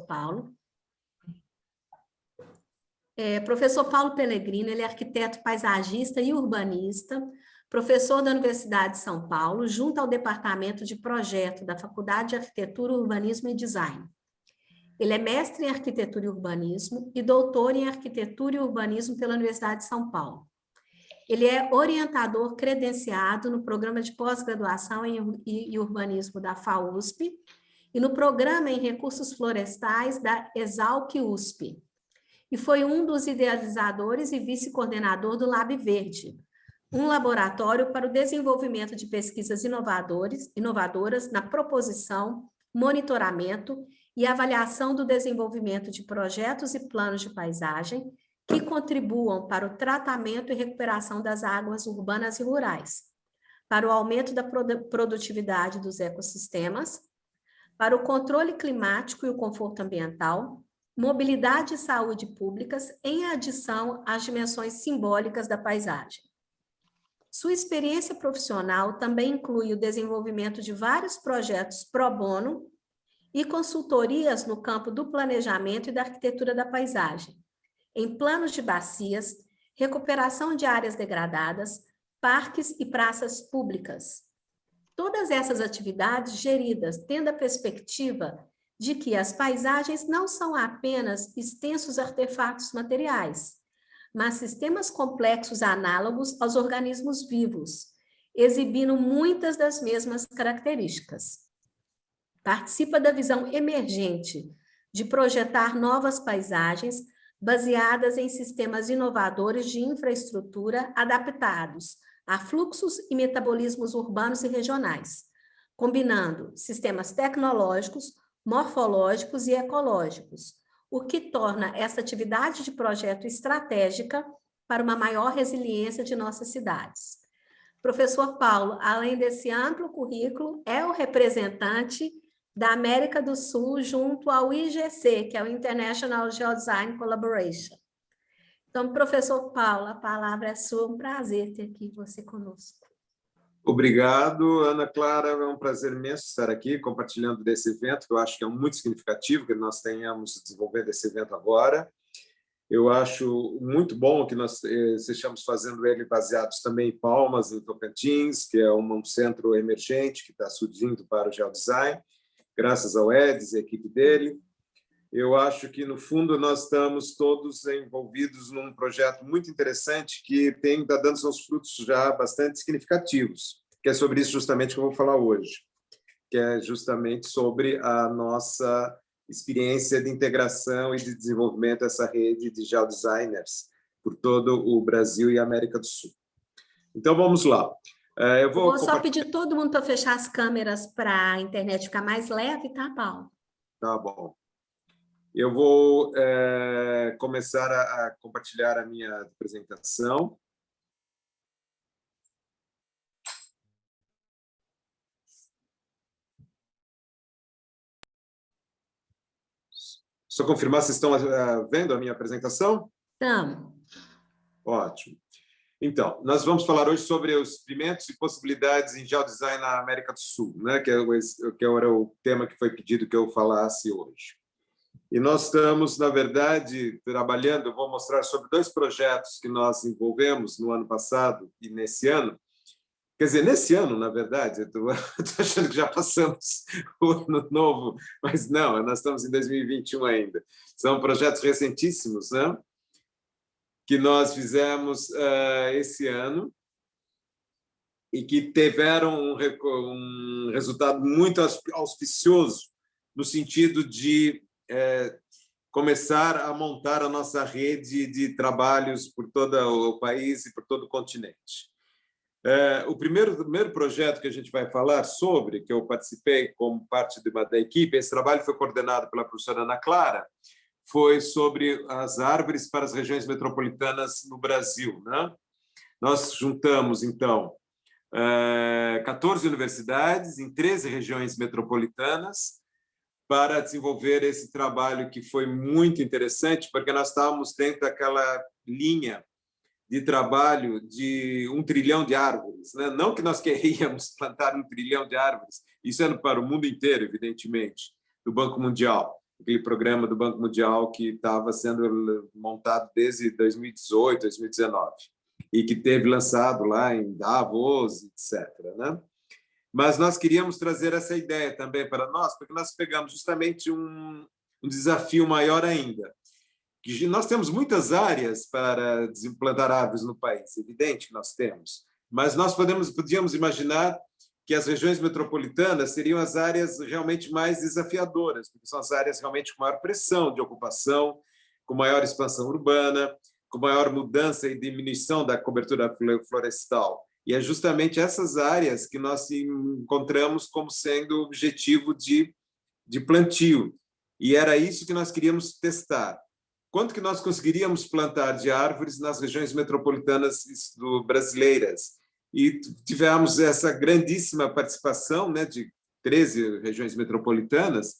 Paulo. Professor Paulo Pellegrino, ele é arquiteto paisagista e urbanista, professor da Universidade de São Paulo, junto ao Departamento de Projeto da Faculdade de Arquitetura, Urbanismo e Design. Ele é mestre em Arquitetura e Urbanismo e doutor em Arquitetura e Urbanismo pela Universidade de São Paulo. Ele é orientador credenciado no Programa de Pós-Graduação em Urbanismo da FAUSP e no Programa em Recursos Florestais da Exalc-USP. E foi um dos idealizadores e vice-coordenador do Lab Verde, um laboratório para o desenvolvimento de pesquisas inovadoras na proposição, monitoramento e avaliação do desenvolvimento de projetos e planos de paisagem que contribuam para o tratamento e recuperação das águas urbanas e rurais, para o aumento da produtividade dos ecossistemas, para o controle climático e o conforto ambiental, mobilidade e saúde públicas, em adição às dimensões simbólicas da paisagem. Sua experiência profissional também inclui o desenvolvimento de vários projetos pro bono e consultorias no campo do planejamento e da arquitetura da paisagem, em planos de bacias, recuperação de áreas degradadas, parques e praças públicas. Todas essas atividades geridas tendo a perspectiva de que as paisagens não são apenas extensos artefatos materiais, mas sistemas complexos análogos aos organismos vivos, exibindo muitas das mesmas características. Participa da visão emergente de projetar novas paisagens baseadas em sistemas inovadores de infraestrutura adaptados a fluxos e metabolismos urbanos e regionais, combinando sistemas tecnológicos, morfológicos e ecológicos, o que torna essa atividade de projeto estratégica para uma maior resiliência de nossas cidades. Professor Paulo, além desse amplo currículo, é o representante da América do Sul junto ao IGC, que é o International Geodesign Collaboration. Então, professor Paulo, a palavra é sua, um prazer ter aqui você conosco. Obrigado, Ana Clara, é um prazer imenso estar aqui compartilhando desse evento, que eu acho que é muito significativo que nós tenhamos desenvolvido esse evento agora. Eu acho muito bom que nós estejamos fazendo ele baseados também em Palmas, em Tocantins, que é um centro emergente que está surgindo para o geodesign, graças ao Edis e a equipe dele. Eu acho que, no fundo, nós estamos todos envolvidos num projeto muito interessante que está dando seus frutos já bastante significativos, que é sobre isso justamente que eu vou falar hoje, que é justamente sobre a nossa experiência de integração e de desenvolvimento dessa rede de geodesigners por todo o Brasil e a América do Sul. Então, vamos lá. Eu vou só pedir todo mundo para fechar as câmeras para a internet ficar mais leve, tá, Paulo? Tá bom. Eu vou começar a compartilhar a minha apresentação. Só confirmar se estão vendo a minha apresentação? Estamos. Ótimo. Então, nós vamos falar hoje sobre os experimentos e possibilidades em geodesign na América do Sul, né? que era o tema que foi pedido que eu falasse hoje. E nós estamos, na verdade, trabalhando, eu vou mostrar sobre 2 projetos que nós envolvemos no ano passado e nesse ano. Quer dizer, nesse ano, na verdade, eu estou achando que já passamos o ano novo, mas não, nós estamos em 2021 ainda. São projetos recentíssimos, né? Que nós fizemos esse ano e que tiveram um resultado muito auspicioso no sentido de começar a montar a nossa rede de trabalhos por todo o país e por todo o continente. O primeiro projeto que a gente vai falar sobre, que eu participei como parte da equipe, esse trabalho foi coordenado pela professora Ana Clara, foi sobre as árvores para as regiões metropolitanas no Brasil, né? Nós juntamos, então, 14 universidades em 13 regiões metropolitanas para desenvolver esse trabalho que foi muito interessante, porque nós estávamos dentro daquela linha de trabalho de 1 trilhão de árvores, né? Não que nós queríamos plantar 1 trilhão de árvores, isso é para o mundo inteiro, evidentemente, do Banco Mundial. aquele programa do Banco Mundial que estava sendo montado desde 2018, 2019, e que teve lançado lá em Davos, etc., né? Mas nós queríamos trazer essa ideia também para nós, porque nós pegamos justamente um desafio maior ainda. Que nós temos muitas áreas para plantar árvores no país, evidente que nós temos, mas nós podíamos imaginar que as regiões metropolitanas seriam as áreas realmente mais desafiadoras, porque são as áreas realmente com maior pressão de ocupação, com maior expansão urbana, com maior mudança e diminuição da cobertura florestal. E é justamente essas áreas que nós encontramos como sendo objetivo de plantio. E era isso que nós queríamos testar. Quanto que nós conseguiríamos plantar de árvores nas regiões metropolitanas brasileiras? E tivemos essa grandíssima participação, né, de 13 regiões metropolitanas,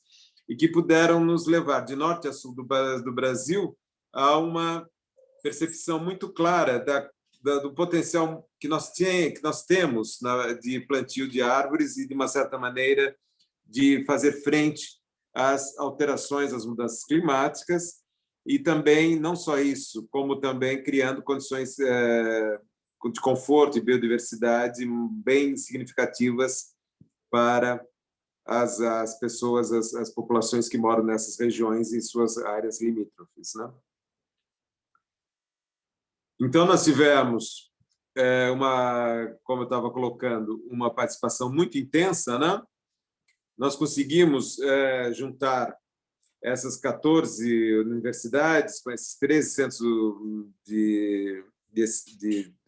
e que puderam nos levar de norte a sul do Brasil a uma percepção muito clara do potencial que nós temos de plantio de árvores e, de uma certa maneira, de fazer frente às alterações, às mudanças climáticas, e também, não só isso, como também criando condições de conforto e biodiversidade bem significativas para as pessoas, as populações que moram nessas regiões e suas áreas limítrofes, né? Então, nós tivemos como eu estava colocando, uma participação muito intensa, né? Nós conseguimos juntar essas 14 universidades, com esses 13 centros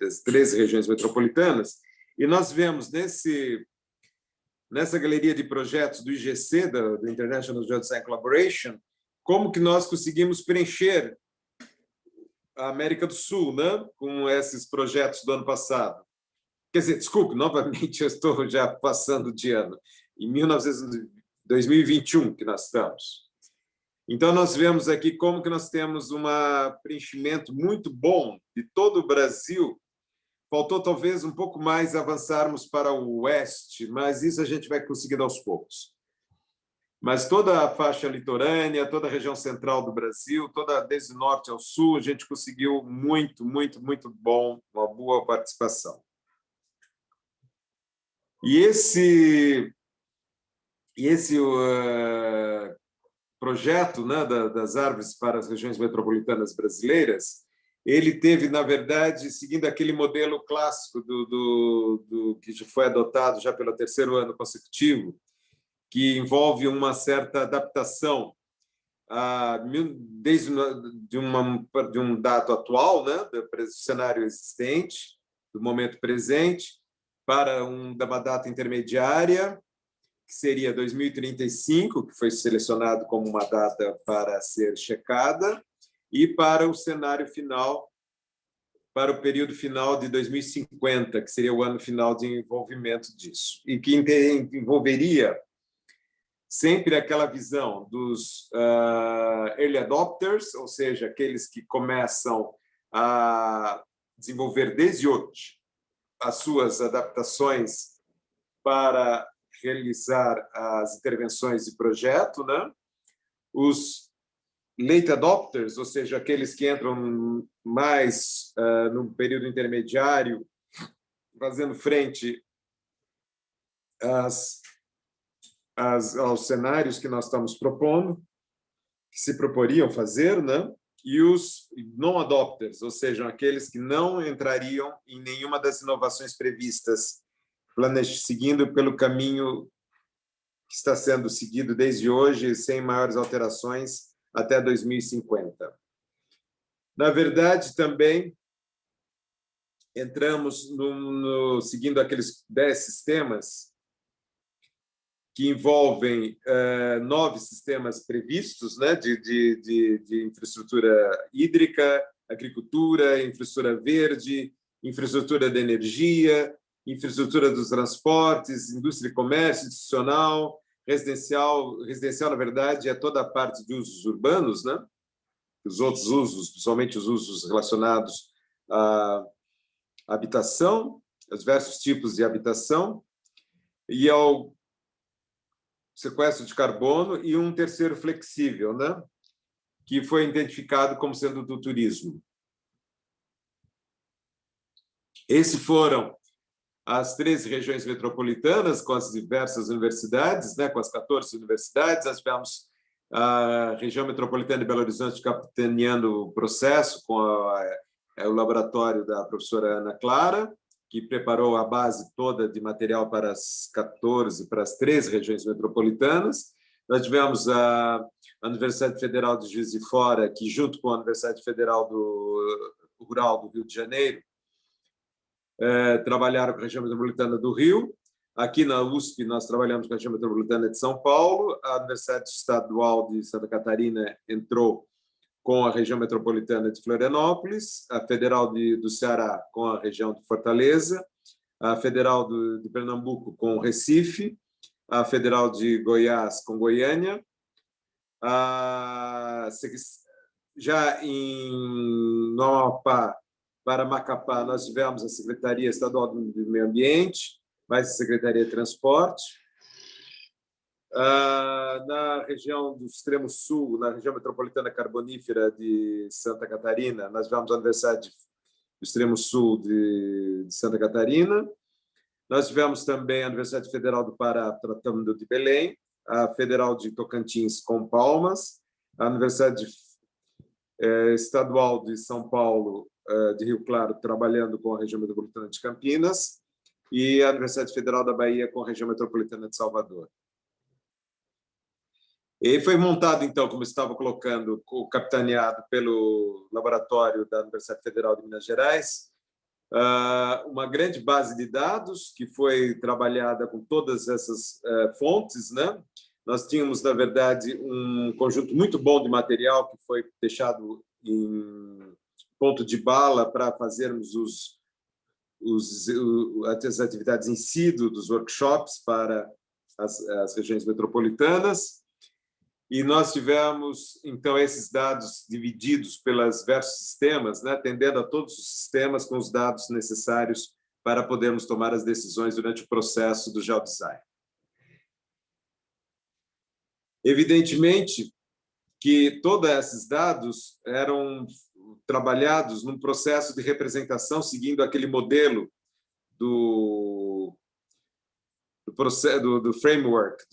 das 13 regiões metropolitanas, e nós vemos nessa galeria de projetos do IGC, do International Geodesign Collaboration, como que nós conseguimos preencher a América do Sul, né, com esses projetos do ano passado. Quer dizer, desculpe, novamente eu estou já passando de ano, em 2021 que nós estamos. Então, nós vemos aqui como que nós temos um preenchimento muito bom de todo o Brasil. Faltou, talvez, um pouco mais avançarmos para o oeste, mas isso a gente vai conseguindo aos poucos. Mas toda a faixa litorânea, toda a região central do Brasil, desde o norte ao sul, a gente conseguiu muito, muito, muito bom, uma boa participação. E esse projeto, né, das árvores para as regiões metropolitanas brasileiras, ele teve, na verdade, seguindo aquele modelo clássico que já foi adotado já pelo 3º ano consecutivo, que envolve uma certa adaptação desde de um dado atual, né, do cenário existente, do momento presente, para uma data intermediária, que seria 2035, que foi selecionado como uma data para ser checada, e para o cenário final, para o período final de 2050, que seria o ano final de envolvimento disso, e que envolveria sempre aquela visão dos early adopters, ou seja, aqueles que começam a desenvolver desde hoje as suas adaptações para realizar as intervenções de projeto, né? Os late adopters, ou seja, aqueles que entram mais no período intermediário, fazendo frente aos cenários que nós estamos propondo, que se proporiam fazer, né? E os non-adopters, ou seja, aqueles que não entrariam em nenhuma das inovações previstas, seguindo pelo caminho que está sendo seguido desde hoje, sem maiores alterações, até 2050. Na verdade, também entramos seguindo aqueles 10 sistemas que envolvem 9 sistemas previstos, né, de infraestrutura hídrica, agricultura, infraestrutura verde, infraestrutura de energia, infraestrutura dos transportes, indústria e comércio, institucional, residencial. Residencial, na verdade, é toda a parte de usos urbanos, né? Os outros usos, principalmente os usos relacionados à habitação, aos diversos tipos de habitação, e ao sequestro de carbono, e um terceiro flexível, né? Que foi identificado como sendo do turismo. Esses foram as 13 regiões metropolitanas, com as diversas universidades, né, com as 14 universidades. Nós tivemos a região metropolitana de Belo Horizonte capitaneando o processo com o laboratório da professora Ana Clara, que preparou a base toda de material para as 14, para as 13 regiões metropolitanas. Nós tivemos a Universidade Federal de Juiz de Fora, que, junto com a Universidade Federal Rural do Rio de Janeiro, trabalharam com a região metropolitana do Rio. Aqui na USP, nós trabalhamos com a região metropolitana de São Paulo. A Universidade Estadual de Santa Catarina entrou com a região metropolitana de Florianópolis, a Federal do Ceará com a região de Fortaleza, a Federal de Pernambuco com Recife, a Federal de Goiás com Goiânia. Já no Amapá, para Macapá, nós tivemos a Secretaria Estadual do Meio Ambiente, mais a Secretaria de Transporte. Na região do Extremo Sul, na região metropolitana carbonífera de Santa Catarina, nós tivemos a Universidade do Extremo Sul de Santa Catarina. Nós tivemos também a Universidade Federal do Pará, tratando de Belém, a Federal de Tocantins, com Palmas, a Universidade Estadual de São Paulo, de Rio Claro, trabalhando com a região metropolitana de Campinas, e a Universidade Federal da Bahia com a região metropolitana de Salvador. E foi montado, então, como estava colocando, capitaneado pelo laboratório da Universidade Federal de Minas Gerais, uma grande base de dados que foi trabalhada com todas essas fontes, né? Nós tínhamos, na verdade, um conjunto muito bom de material que foi deixado em ponto de bala para fazermos as atividades em si dos workshops para as regiões metropolitanas. E nós tivemos, então, esses dados divididos pelos diversos sistemas, né, atendendo a todos os sistemas com os dados necessários para podermos tomar as decisões durante o processo do geodesign. Evidentemente que todos esses dados eram trabalhados num processo de representação seguindo aquele modelo do framework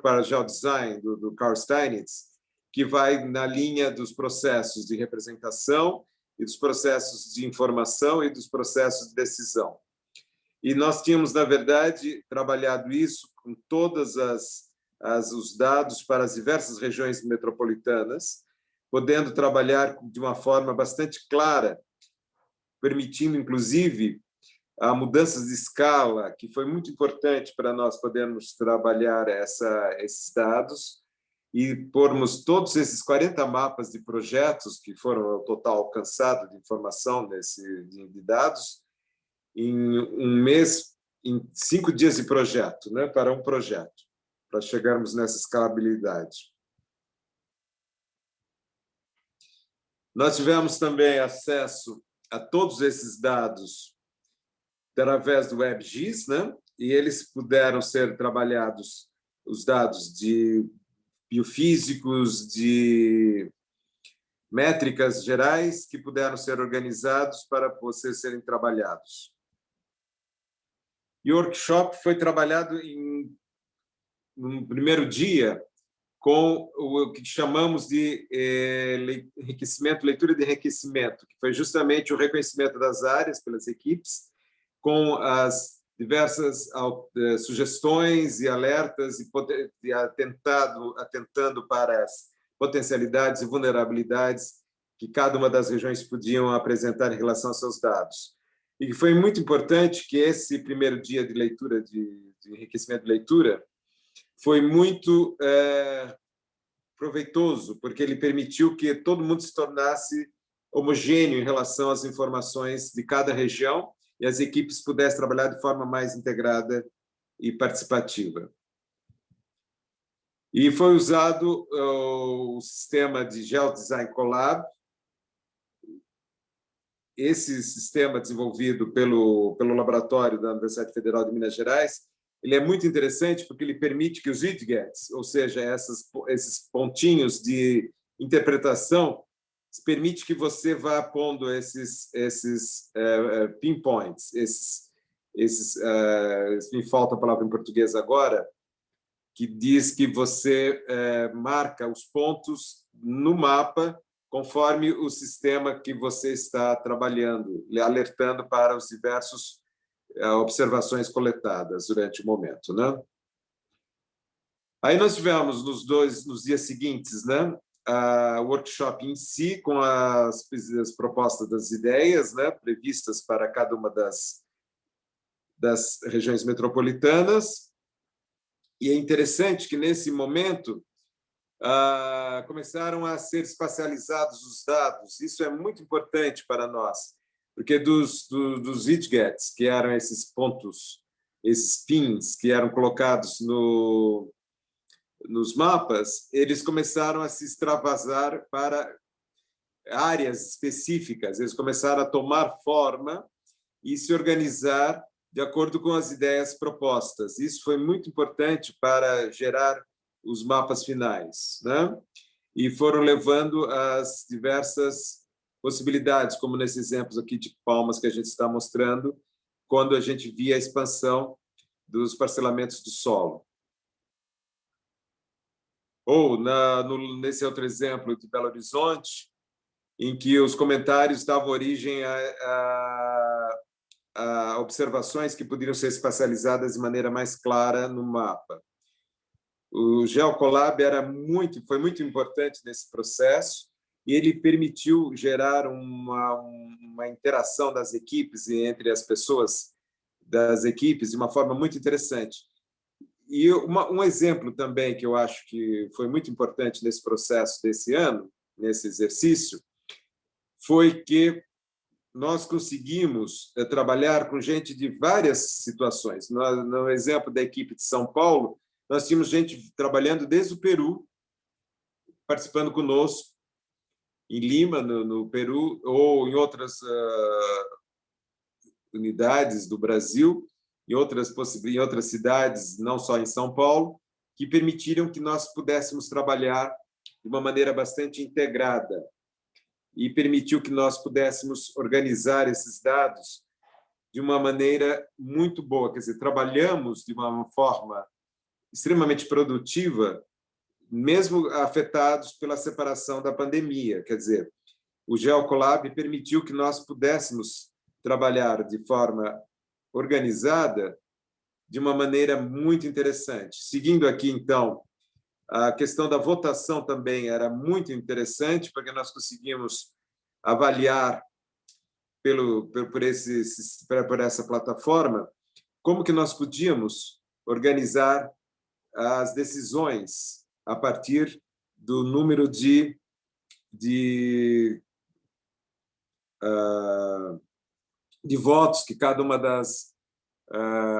para geodesign do Carl Steinitz, que vai na linha dos processos de representação e dos processos de informação e dos processos de decisão. E nós tínhamos, na verdade, trabalhado isso com todos os dados para as diversas regiões metropolitanas, podendo trabalhar de uma forma bastante clara, permitindo, inclusive, a mudanças de escala, que foi muito importante para nós podermos trabalhar esses dados e pormos todos esses 40 mapas de projetos, que foram o total alcançado de informação de dados, em um mês, em 5 dias de projeto, né, para um projeto, para chegarmos nessa escalabilidade. Nós tivemos também acesso a todos esses dados através do WebGIS, né? E eles puderam ser trabalhados, os dados de biofísicos, de métricas gerais, que puderam ser organizados para vocês serem trabalhados. E o workshop foi trabalhado no primeiro dia com o que chamamos de enriquecimento, leitura de enriquecimento, que foi justamente o reconhecimento das áreas pelas equipes, com as diversas sugestões e alertas e atentando para as potencialidades e vulnerabilidades que cada uma das regiões podiam apresentar em relação aos seus dados. E foi muito importante que esse primeiro dia de leitura, de enriquecimento de leitura, foi muito proveitoso, porque ele permitiu que todo mundo se tornasse homogêneo em relação às informações de cada região e as equipes pudessem trabalhar de forma mais integrada e participativa. E foi usado o sistema de GeoDesign Colab, esse sistema desenvolvido pelo laboratório da Universidade Federal de Minas Gerais, ele é muito interessante porque ele permite que os widgets, ou seja, esses pontinhos de interpretação, permite que você vá pondo esses pinpoints, me falta a palavra em português agora, que diz que você marca os pontos no mapa conforme o sistema que você está trabalhando, alertando para os diversos observações coletadas durante o momento, né? Aí nós tivemos nos dias seguintes, né, o workshop em si, com as propostas das ideias, né, previstas para cada uma das regiões metropolitanas. E é interessante que, nesse momento, começaram a ser espacializados os dados. Isso é muito importante para nós, porque dos widgets, que eram esses pontos, esses pins que eram colocados nos mapas, eles começaram a se extravasar para áreas específicas, eles começaram a tomar forma e se organizar de acordo com as ideias propostas. Isso foi muito importante para gerar os mapas finais, né? E foram levando as diversas possibilidades, como nesses exemplos aqui de Palmas que a gente está mostrando, quando a gente via a expansão dos parcelamentos do solo. Ou nesse outro exemplo de Belo Horizonte, em que os comentários davam origem a observações que poderiam ser espacializadas de maneira mais clara no mapa. O GeoCollab foi muito importante nesse processo e ele permitiu gerar uma interação das equipes e entre as pessoas das equipes de uma forma muito interessante. E um exemplo também que eu acho que foi muito importante nesse processo desse ano, nesse exercício, foi que nós conseguimos trabalhar com gente de várias situações. No exemplo da equipe de São Paulo, nós tínhamos gente trabalhando desde o Peru, participando conosco, em Lima, no Peru, ou em outras unidades do Brasil, em outras cidades, não só em São Paulo, que permitiram que nós pudéssemos trabalhar de uma maneira bastante integrada e permitiu que nós pudéssemos organizar esses dados de uma maneira muito boa. Quer dizer, trabalhamos de uma forma extremamente produtiva, mesmo afetados pela separação da pandemia. Quer dizer, o GeoCollab permitiu que nós pudéssemos trabalhar de forma organizada de uma maneira muito interessante. Seguindo aqui, então, a questão da votação também era muito interessante, porque nós conseguimos avaliar por essa plataforma como que nós podíamos organizar as decisões a partir do número de votos que cada uma das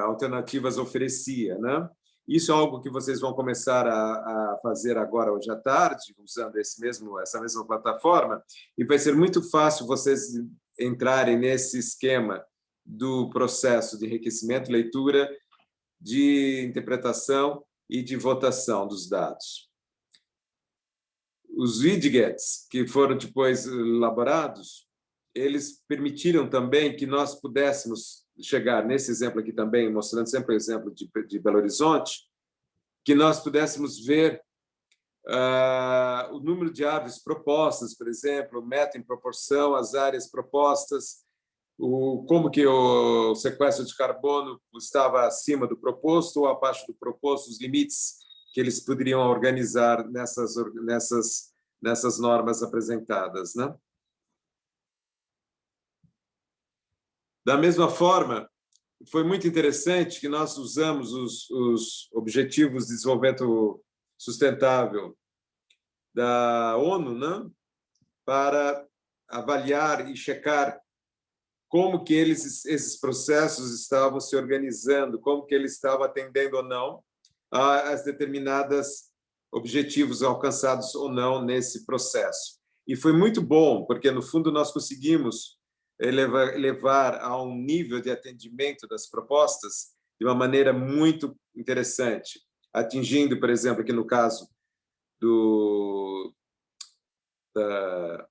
alternativas oferecia, né? Isso é algo que vocês vão começar a fazer agora, hoje à tarde, usando essa mesma plataforma, e vai ser muito fácil vocês entrarem nesse esquema do processo de enriquecimento, leitura, de interpretação e de votação dos dados. Os widgets que foram depois elaborados, eles permitiram também que nós pudéssemos chegar, nesse exemplo aqui também, mostrando sempre o exemplo de Belo Horizonte, que nós pudéssemos ver o número de árvores propostas, por exemplo, meta em proporção às áreas propostas, como que o sequestro de carbono estava acima do proposto ou abaixo do proposto, os limites que eles poderiam organizar nessas normas apresentadas, né? Da mesma forma, foi muito interessante que nós usamos os Objetivos de Desenvolvimento Sustentável da ONU, né, para avaliar e checar como que esses processos estavam se organizando, como que eles estavam atendendo ou não às determinadas objetivos alcançados ou não nesse processo. E foi muito bom, porque, no fundo, nós conseguimos levar a um nível de atendimento das propostas de uma maneira muito interessante, atingindo, por exemplo, aqui no caso da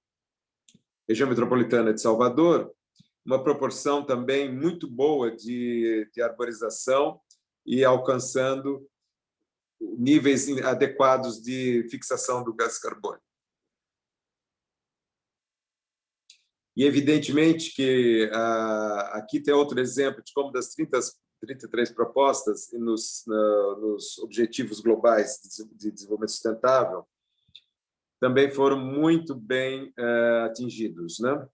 região metropolitana de Salvador, uma proporção também muito boa de arborização e alcançando níveis adequados de fixação do gás carbônico. E, evidentemente, que aqui tem outro exemplo de como das 33 propostas nos Objetivos Globais de Desenvolvimento Sustentável também foram muito bem atingidos, né?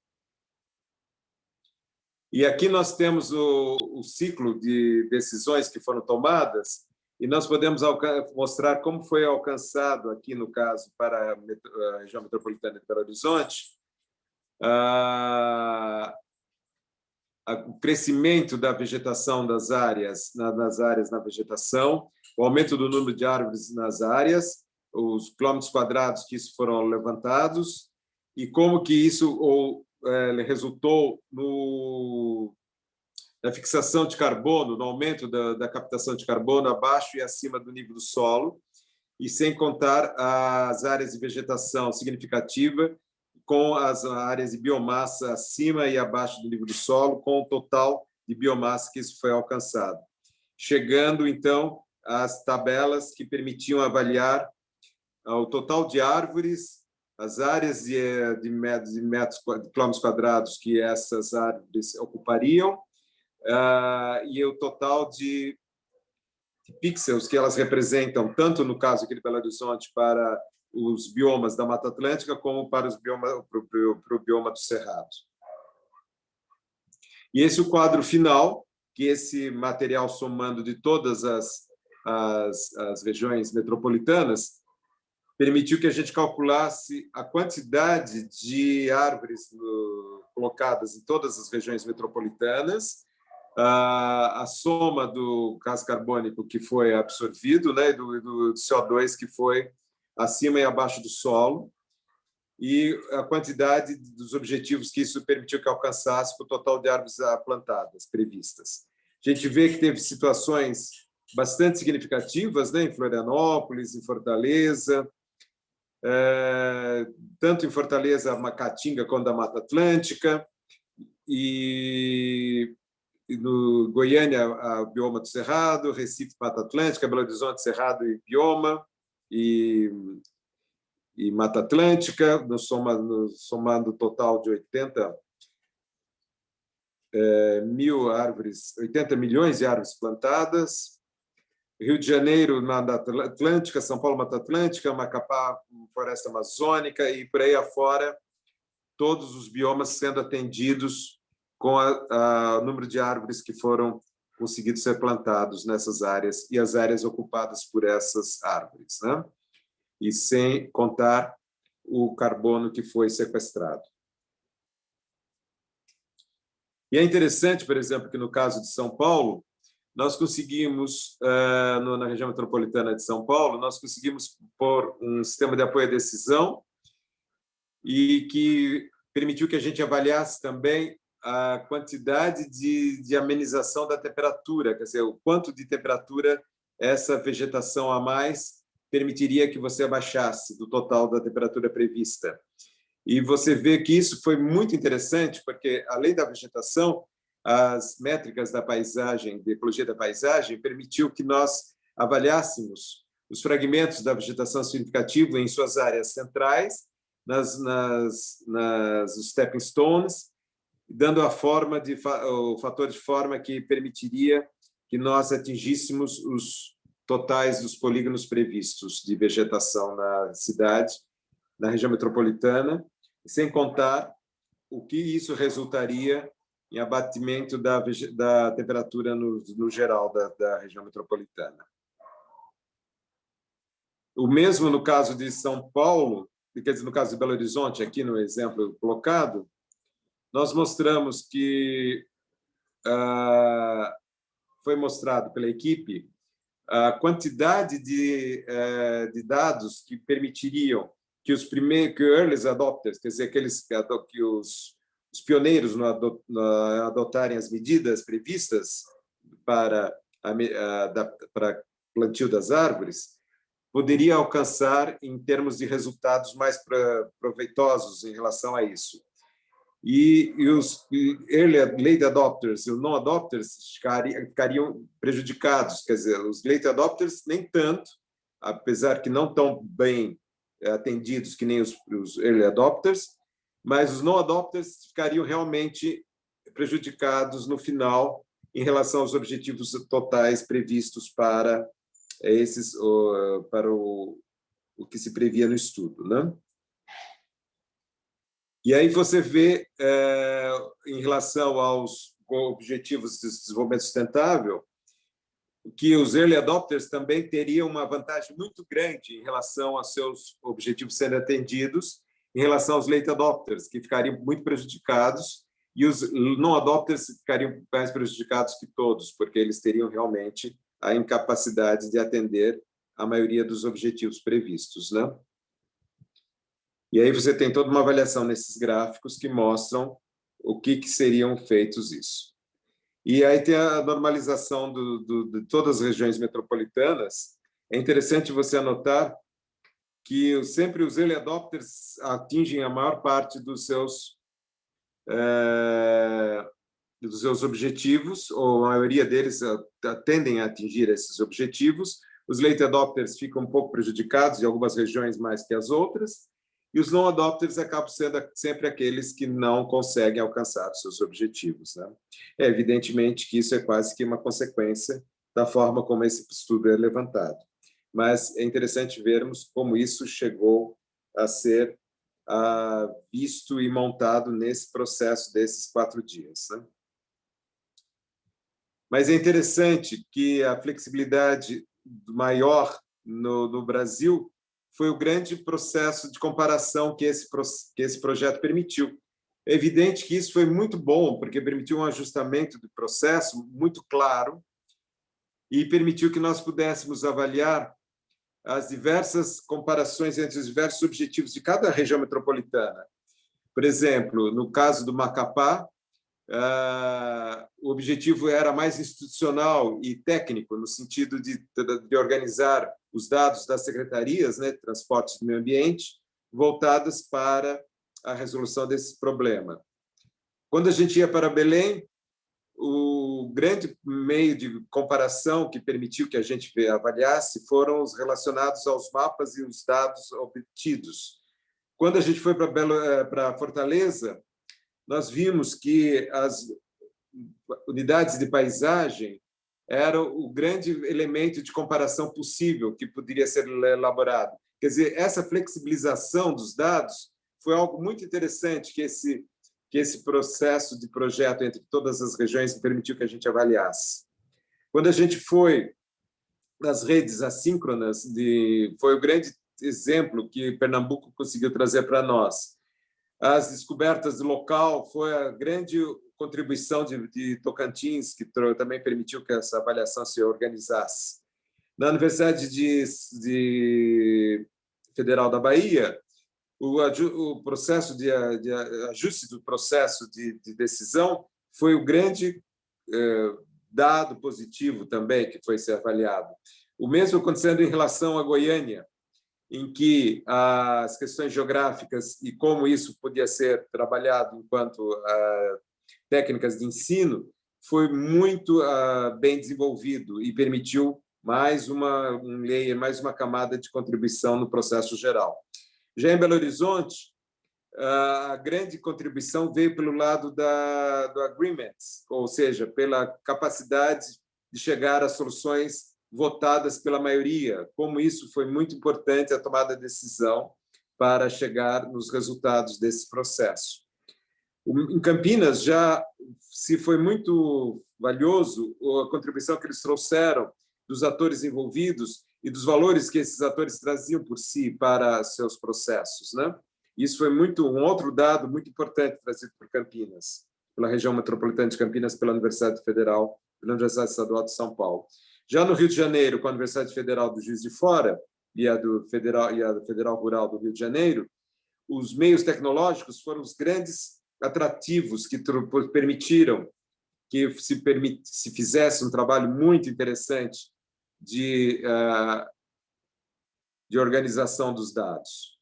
E aqui nós temos o ciclo de decisões que foram tomadas e nós podemos mostrar como foi alcançado aqui, no caso, para a região metropolitana de Belo Horizonte, o crescimento da vegetação das áreas, nas áreas na vegetação, o aumento do número de árvores nas áreas, os quilômetros quadrados que isso foram levantados e como que isso resultou na fixação de carbono, no aumento da captação de carbono abaixo e acima do nível do solo, e sem contar as áreas de vegetação significativa com as áreas de biomassa acima e abaixo do nível do solo, com o total de biomassa que isso foi alcançado. Chegando, então, às tabelas que permitiam avaliar o total de árvores, as áreas de quilômetros quadrados que essas árvores ocupariam, e o total de pixels que elas representam, tanto no caso aqui de Belo Horizonte, para os biomas da Mata Atlântica, como para o bioma do Cerrado. E esse é o quadro final, que esse material somando de todas as regiões metropolitanas permitiu que a gente calculasse a quantidade de árvores colocadas em todas as regiões metropolitanas, a soma do gás carbônico que foi absorvido, né, do CO2 que foi acima e abaixo do solo, e a quantidade dos objetivos que isso permitiu que alcançasse para o total de árvores plantadas, previstas. A gente vê que teve situações bastante significativas, né, em Florianópolis, em Fortaleza, tanto em Fortaleza, Caatinga, quanto da Mata Atlântica, e no Goiânia, o bioma do Cerrado, Recife, Mata Atlântica, Belo Horizonte, Cerrado e bioma, e Mata Atlântica, somando o total de 80 milhões de árvores plantadas. Rio de Janeiro, Mata Atlântica, São Paulo, Mata Atlântica, Macapá, Floresta Amazônica e por aí afora, todos os biomas sendo atendidos com o número de árvores que foram conseguidos ser plantados nessas áreas e as áreas ocupadas por essas árvores, né? E sem contar o carbono que foi sequestrado. E é interessante, por exemplo, que no caso de São Paulo, nós conseguimos, na região metropolitana de São Paulo, nós conseguimos pôr um sistema de apoio à decisão e que permitiu que a gente avaliasse também a quantidade de amenização da temperatura, quer dizer, o quanto de temperatura essa vegetação a mais permitiria que você abaixasse do total da temperatura prevista. E você vê que isso foi muito interessante, porque, além da vegetação, as métricas da paisagem, de ecologia da paisagem, permitiu que nós avaliássemos os fragmentos da vegetação significativa em suas áreas centrais, nas stepping stones, dando o fator de forma que permitiria que nós atingíssemos os totais dos polígonos previstos de vegetação na cidade, na região metropolitana, sem contar o que isso resultaria em abatimento da temperatura no geral da região metropolitana. O mesmo no caso de São Paulo, quer dizer, no caso de Belo Horizonte, aqui no exemplo colocado, nós mostramos que foi mostrado pela equipe a quantidade de dados que permitiriam que os early adopters, quer dizer, que os pioneiros no adotarem as medidas previstas para para plantio das árvores, poderia alcançar em termos de resultados mais proveitosos em relação a isso. E os late adopters e os non adopters ficariam prejudicados, quer dizer, os late adopters nem tanto, apesar que não tão bem atendidos que nem os early adopters, mas os non adopters ficariam realmente prejudicados no final em relação aos objetivos totais previstos para o que se previa no estudo, né? E aí você vê, em relação aos objetivos de desenvolvimento sustentável, que os early adopters também teriam uma vantagem muito grande em relação aos seus objetivos sendo atendidos, em relação aos late adopters, que ficariam muito prejudicados, e os non adopters ficariam mais prejudicados que todos, porque eles teriam realmente a incapacidade de atender a maioria dos objetivos previstos, né? E aí você tem toda uma avaliação nesses gráficos que mostram o que seriam feitos isso. E aí tem a normalização de todas as regiões metropolitanas. É interessante você anotar que sempre os early adopters atingem a maior parte dos seus objetivos, ou a maioria deles tendem a atingir esses objetivos. Os late adopters ficam um pouco prejudicados, em algumas regiões mais que as outras, e os non adopters acabam sendo sempre aqueles que não conseguem alcançar os seus objetivos, né? Evidentemente que isso é quase que uma consequência da forma como esse estudo é levantado. Mas é interessante vermos como isso chegou a ser visto e montado nesse processo desses 4 dias, né? Mas é interessante que a flexibilidade maior no Brasil foi o grande processo de comparação que esse projeto permitiu. É evidente que isso foi muito bom, porque permitiu um ajustamento do processo muito claro e permitiu que nós pudéssemos avaliar as diversas comparações entre os diversos objetivos de cada região metropolitana. Por exemplo, no caso do Macapá, o objetivo era mais institucional e técnico, no sentido de organizar os dados das secretarias, né, de transporte e meio ambiente, voltadas para a resolução desse problema. Quando a gente ia para Belém, o grande meio de comparação que permitiu que a gente avaliasse foram os relacionados aos mapas e os dados obtidos. Quando a gente foi para Fortaleza, nós vimos que as unidades de paisagem eram o grande elemento de comparação possível que poderia ser elaborado. Quer dizer, essa flexibilização dos dados foi algo muito interessante que esse processo de projeto entre todas as regiões permitiu que a gente avaliasse. Quando a gente foi nas redes assíncronas, foi o grande exemplo que Pernambuco conseguiu trazer para nós. As descobertas do local foi a grande contribuição de Tocantins, que também permitiu que essa avaliação se organizasse. Na Universidade Federal da Bahia, o processo de ajuste do processo de decisão foi o grande dado positivo também que foi ser avaliado. O mesmo acontecendo em relação a Goiânia, em que as questões geográficas e como isso podia ser trabalhado enquanto técnicas de ensino foi muito bem desenvolvido e permitiu mais uma camada de contribuição no processo geral. Já em Belo Horizonte, a grande contribuição veio pelo lado do agreement, ou seja, pela capacidade de chegar a soluções votadas pela maioria, como isso foi muito importante a tomada de decisão para chegar nos resultados desse processo. Em Campinas, já se foi muito valioso a contribuição que eles trouxeram dos atores envolvidos e dos valores que esses atores traziam por si para seus processos, né? Isso foi um outro dado muito importante trazido por Campinas, pela região metropolitana de Campinas, pela Universidade Federal, pela Universidade Estadual de São Paulo. Já no Rio de Janeiro, com a Universidade Federal do Juiz de Fora e a Federal Rural do Rio de Janeiro, os meios tecnológicos foram os grandes atrativos que permitiram que se fizesse um trabalho muito interessante de organização dos dados.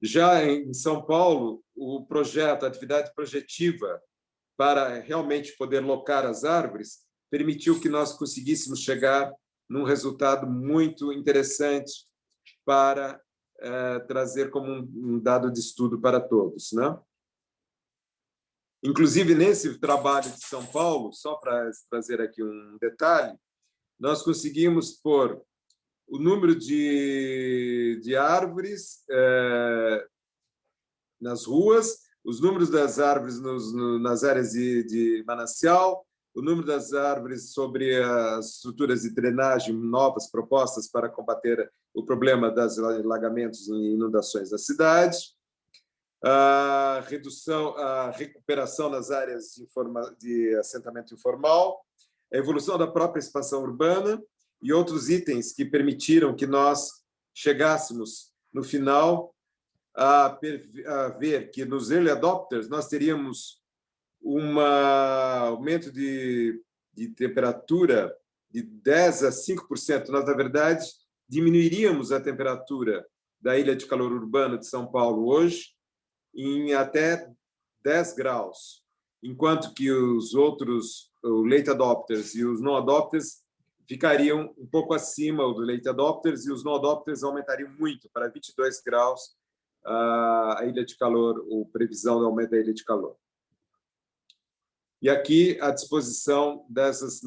Já em São Paulo, o projeto, a atividade projetiva para realmente poder locar as árvores, permitiu que nós conseguíssemos chegar num resultado muito interessante para trazer como um dado de estudo para todos, né? Inclusive, nesse trabalho de São Paulo, só para trazer aqui um detalhe, nós conseguimos pôr o número de árvores nas ruas, os números das árvores nas áreas de manancial, o número das árvores sobre as estruturas de drenagem novas propostas para combater o problema dos alagamentos e inundações da cidade, a redução, a recuperação nas áreas de assentamento informal, a evolução da própria expansão urbana e outros itens que permitiram que nós chegássemos, no final, a ver que nos early adopters nós teríamos um aumento de temperatura de 10% a 5%. Nós, na verdade, diminuiríamos a temperatura da ilha de calor urbana de São Paulo hoje em até 10 graus, enquanto que os outros, o late adopters e os non adopters, ficariam um pouco acima do late adopters e os non adopters aumentariam muito, para 22 graus a ilha de calor, ou previsão do aumento da ilha de calor. E aqui a disposição dessas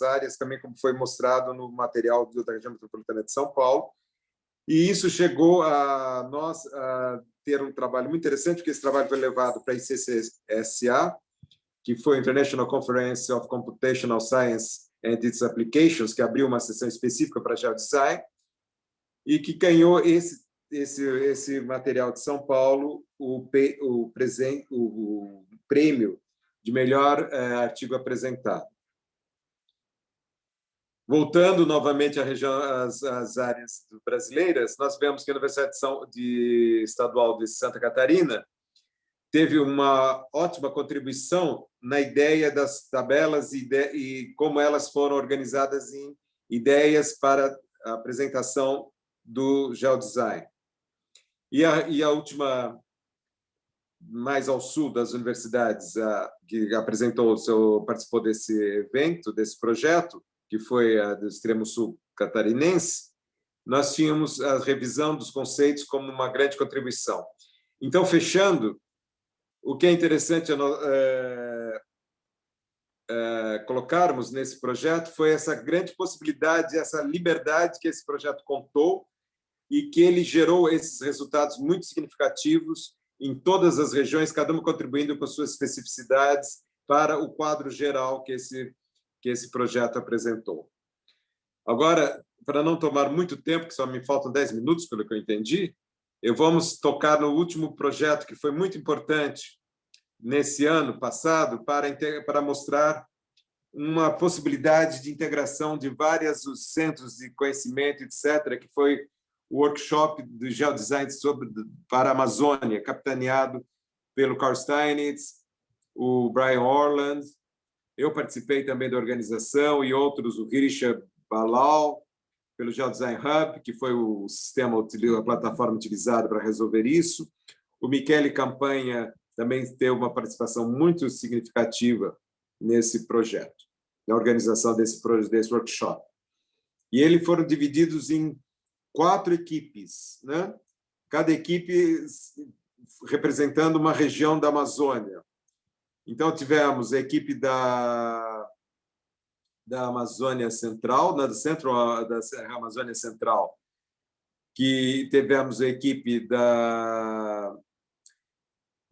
áreas, também como foi mostrado no material da região metropolitana de São Paulo, e isso chegou a nós a ter um trabalho muito interessante, porque esse trabalho foi levado para a ICCSA, que foi International Conference of Computational Science and Its Applications, que abriu uma sessão específica para geodesign, e que ganhou esse material de São Paulo, o prêmio de melhor artigo apresentado. Voltando novamente à região, às áreas brasileiras, nós vemos que a Universidade Estadual de Santa Catarina teve uma ótima contribuição na ideia das tabelas e como elas foram organizadas em ideias para a apresentação do geodesign. E a última, mais ao sul das universidades, que participou desse evento, desse projeto, que foi a do extremo sul catarinense, nós tínhamos a revisão dos conceitos como uma grande contribuição. Então, fechando, o que é interessante colocarmos nesse projeto foi essa grande possibilidade, essa liberdade que esse projeto contou e que ele gerou esses resultados muito significativos em todas as regiões, cada uma contribuindo com suas especificidades para o quadro geral que esse projeto apresentou. Agora, para não tomar muito tempo, que só me faltam 10 minutos, pelo que eu entendi, vamos tocar no último projeto que foi muito importante nesse ano passado para mostrar uma possibilidade de integração de vários centros de conhecimento, etc., que foi o workshop do geodesign para a Amazônia, capitaneado pelo Carl Steinitz, o Brian Orland. Eu participei também da organização e outros, o Hirisha Balal, pelo Geodesign Hub, que foi o sistema, a plataforma utilizada para resolver isso. O Michele Campanha também teve uma participação muito significativa nesse projeto, na organização desse workshop. E eles foram divididos em 4 equipes, né? Cada equipe representando uma região da Amazônia. Então, tivemos a equipe da Amazônia Central, da Amazônia Central, que tivemos a equipe da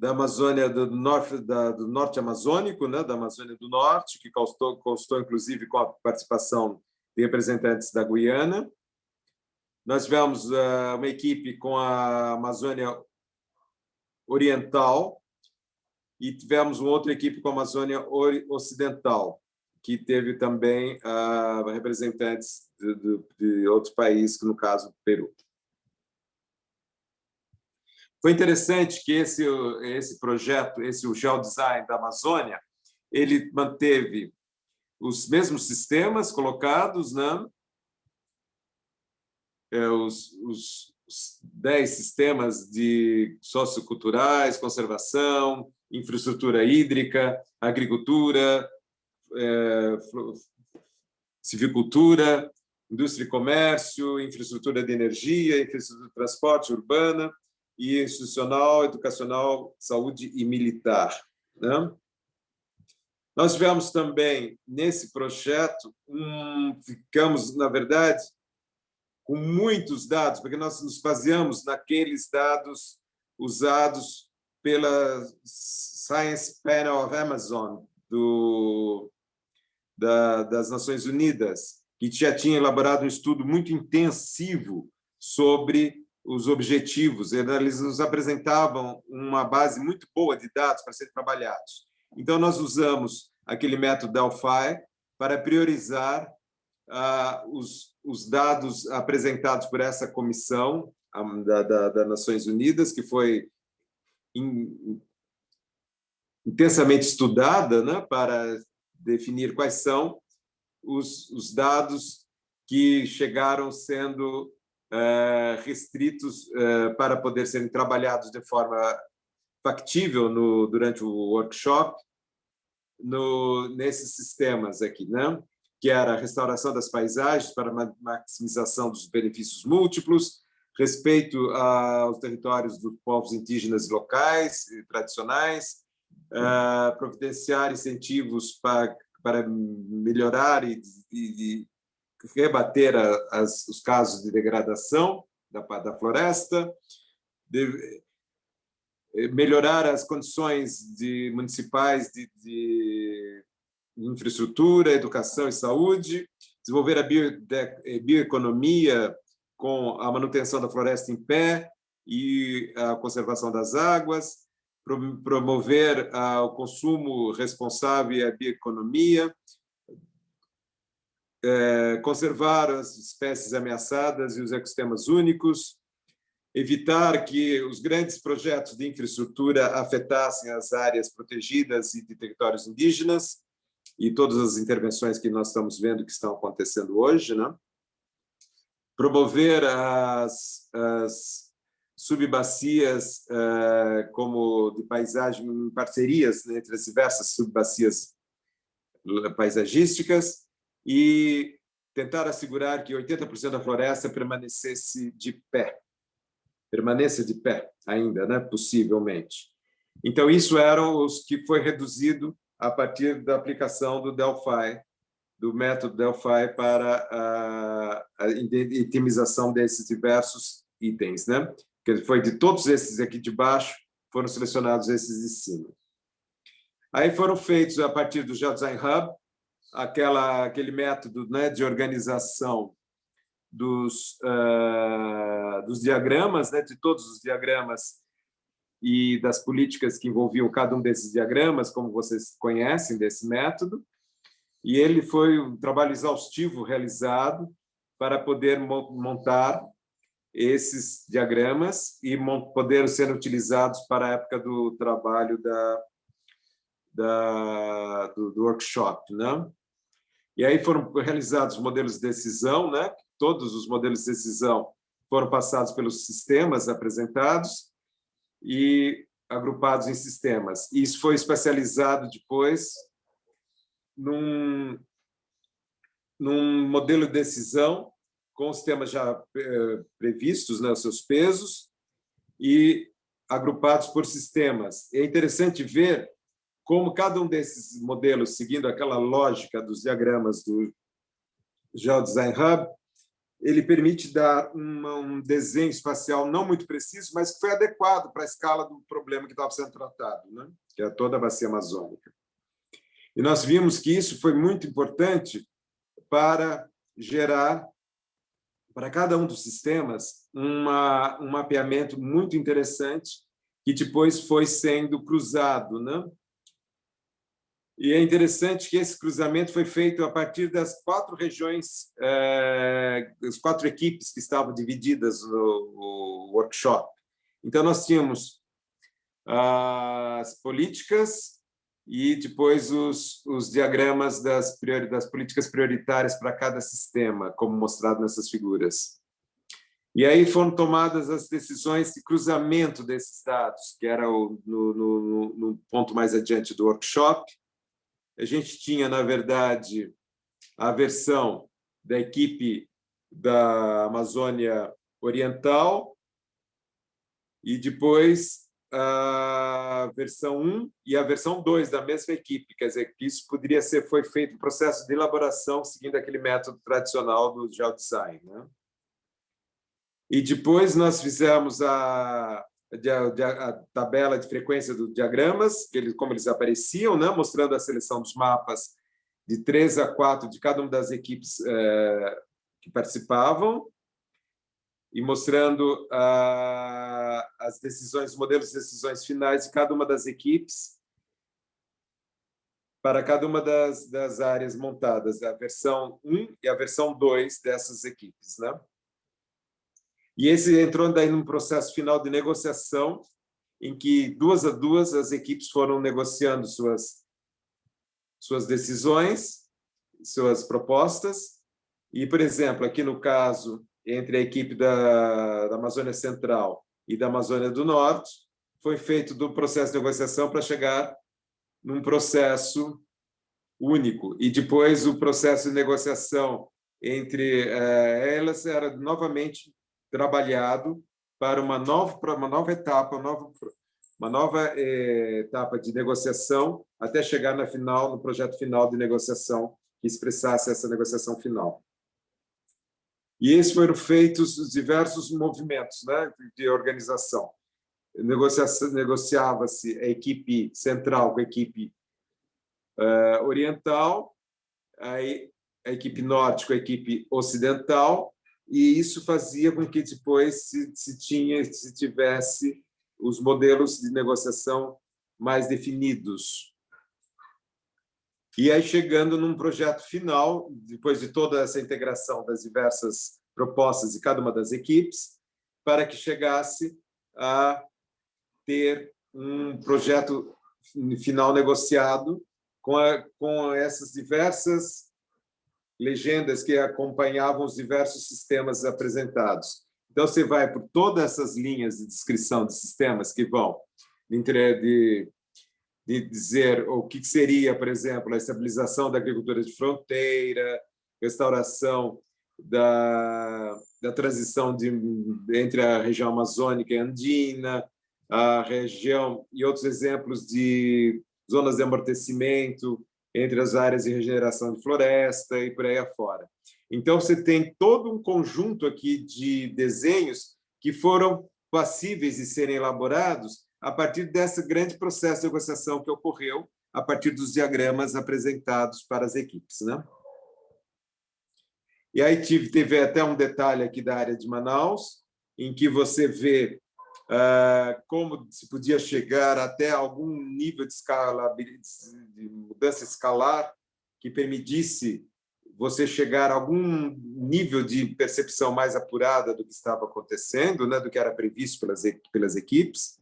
Amazônia do Norte Amazônico, né? Da Amazônia do Norte, que constou inclusive com a participação de representantes da Guiana. Nós tivemos uma equipe com a Amazônia Oriental e tivemos uma outra equipe com a Amazônia Ocidental, que teve também representantes de outros países, no caso, Peru. Foi interessante que esse projeto, o Geodesign da Amazônia, ele manteve os mesmos sistemas colocados, né? Os 10 sistemas de socioculturais, conservação, infraestrutura hídrica, agricultura, civicultura, indústria e comércio, infraestrutura de energia, infraestrutura de transporte urbana e institucional, educacional, saúde e militar, né? Nós tivemos também, nesse projeto, ficamos, na verdade, com muitos dados, porque nós nos baseamos naqueles dados usados pela Science Panel of Amazon, das Nações Unidas, que já tinha elaborado um estudo muito intensivo sobre os objetivos. Eles nos apresentavam uma base muito boa de dados para serem trabalhados. Então, nós usamos aquele método Delphi para priorizar os dados apresentados por essa comissão das Nações Unidas, que foi intensamente estudada, né, para definir quais são os dados que chegaram sendo restritos para poder serem trabalhados de forma factível durante o workshop nesses sistemas aqui, né? Que era a restauração das paisagens para maximização dos benefícios múltiplos, respeito aos territórios dos povos indígenas locais e tradicionais, providenciar incentivos para melhorar e rebater os casos de degradação da floresta, melhorar as condições municipais de infraestrutura, educação e saúde, desenvolver a bioeconomia com a manutenção da floresta em pé e a conservação das águas, promover o consumo responsável e a bioeconomia, conservar as espécies ameaçadas e os ecossistemas únicos, evitar que os grandes projetos de infraestrutura afetassem as áreas protegidas e de territórios indígenas, e todas as intervenções que nós estamos vendo que estão acontecendo hoje, né? Promover as subbacias como de paisagem, em parcerias, né, entre as diversas subbacias paisagísticas e tentar assegurar que 80% da floresta permaneça de pé ainda, né, possivelmente. Então, isso eram os que foi reduzido a partir da aplicação do Delphi, do método Delphi para a itemização desses diversos itens, né? Que foi de todos esses aqui de baixo, foram selecionados esses de cima. Aí foram feitos, a partir do GeoDesign Hub, aquele método, né, de organização dos diagramas, né, de todos os diagramas e das políticas que envolviam cada um desses diagramas, como vocês conhecem desse método, e ele foi um trabalho exaustivo realizado para poder montar esses diagramas e poder ser utilizados para a época do trabalho do workshop, né? E aí foram realizados modelos de decisão, né? Todos os modelos de decisão foram passados pelos sistemas apresentados e agrupados em sistemas. E isso foi especializado depois num modelo de decisão com os temas já previstos, né, os seus pesos, e agrupados por sistemas. É interessante ver como cada um desses modelos, seguindo aquela lógica dos diagramas do GeoDesign Hub, ele permite dar um desenho espacial não muito preciso, mas que foi adequado para a escala do problema que estava sendo tratado, né? Que é toda a bacia amazônica. E nós vimos que isso foi muito importante para gerar, para cada um dos sistemas, um mapeamento muito interessante que depois foi sendo cruzado, né? E é interessante que esse cruzamento foi feito a partir das 4 regiões, as 4 equipes que estavam divididas no workshop. Então, nós tínhamos as políticas e depois os diagramas das políticas prioritárias para cada sistema, como mostrado nessas figuras. E aí foram tomadas as decisões de cruzamento desses dados, que era no ponto mais adiante do workshop. A gente tinha, na verdade, a versão da equipe da Amazônia Oriental e depois a versão 1 e a versão 2 da mesma equipe. Quer dizer, que isso foi feito um processo de elaboração seguindo aquele método tradicional do geodesign, né? E depois nós fizemos a tabela de frequência dos diagramas, como eles apareciam, né? Mostrando a seleção dos mapas de 3 a 4 de cada uma das equipes que participavam, e mostrando as decisões, os modelos de decisões finais de cada uma das equipes para cada uma das áreas montadas, a versão 1 e a versão 2 dessas equipes, né? E esse entrou daí num processo final de negociação, em que 2 a 2 as equipes foram negociando suas decisões, suas propostas. E, por exemplo, aqui no caso, entre a equipe da Amazônia Central e da Amazônia do Norte, foi feito do processo de negociação para chegar num processo único. E depois o processo de negociação entre elas era novamente trabalhado para uma nova etapa, uma nova etapa de negociação, até chegar no projeto final de negociação, que expressasse essa negociação final. E esses foram feitos os diversos movimentos, né, de organização. Negociava-se a equipe central com a equipe oriental, a equipe norte com a equipe ocidental, e isso fazia com que depois se tivesse os modelos de negociação mais definidos. E aí, chegando num projeto final, depois de toda essa integração das diversas propostas de cada uma das equipes, para que chegasse a ter um projeto final negociado com essas diversas legendas que acompanhavam os diversos sistemas apresentados. Então, você vai por todas essas linhas de descrição de sistemas que vão de dizer o que seria, por exemplo, a estabilização da agricultura de fronteira, restauração da transição entre a região amazônica e andina, a região e outros exemplos de zonas de amortecimento entre as áreas de regeneração de floresta e por aí afora. Então, você tem todo um conjunto aqui de desenhos que foram passíveis de serem elaborados a partir desse grande processo de negociação que ocorreu a partir dos diagramas apresentados para as equipes, né? E aí teve até um detalhe aqui da área de Manaus, em que você vê como se podia chegar até algum nível de mudança escalar que permitisse você chegar a algum nível de percepção mais apurada do que estava acontecendo, né, do que era previsto pelas equipes.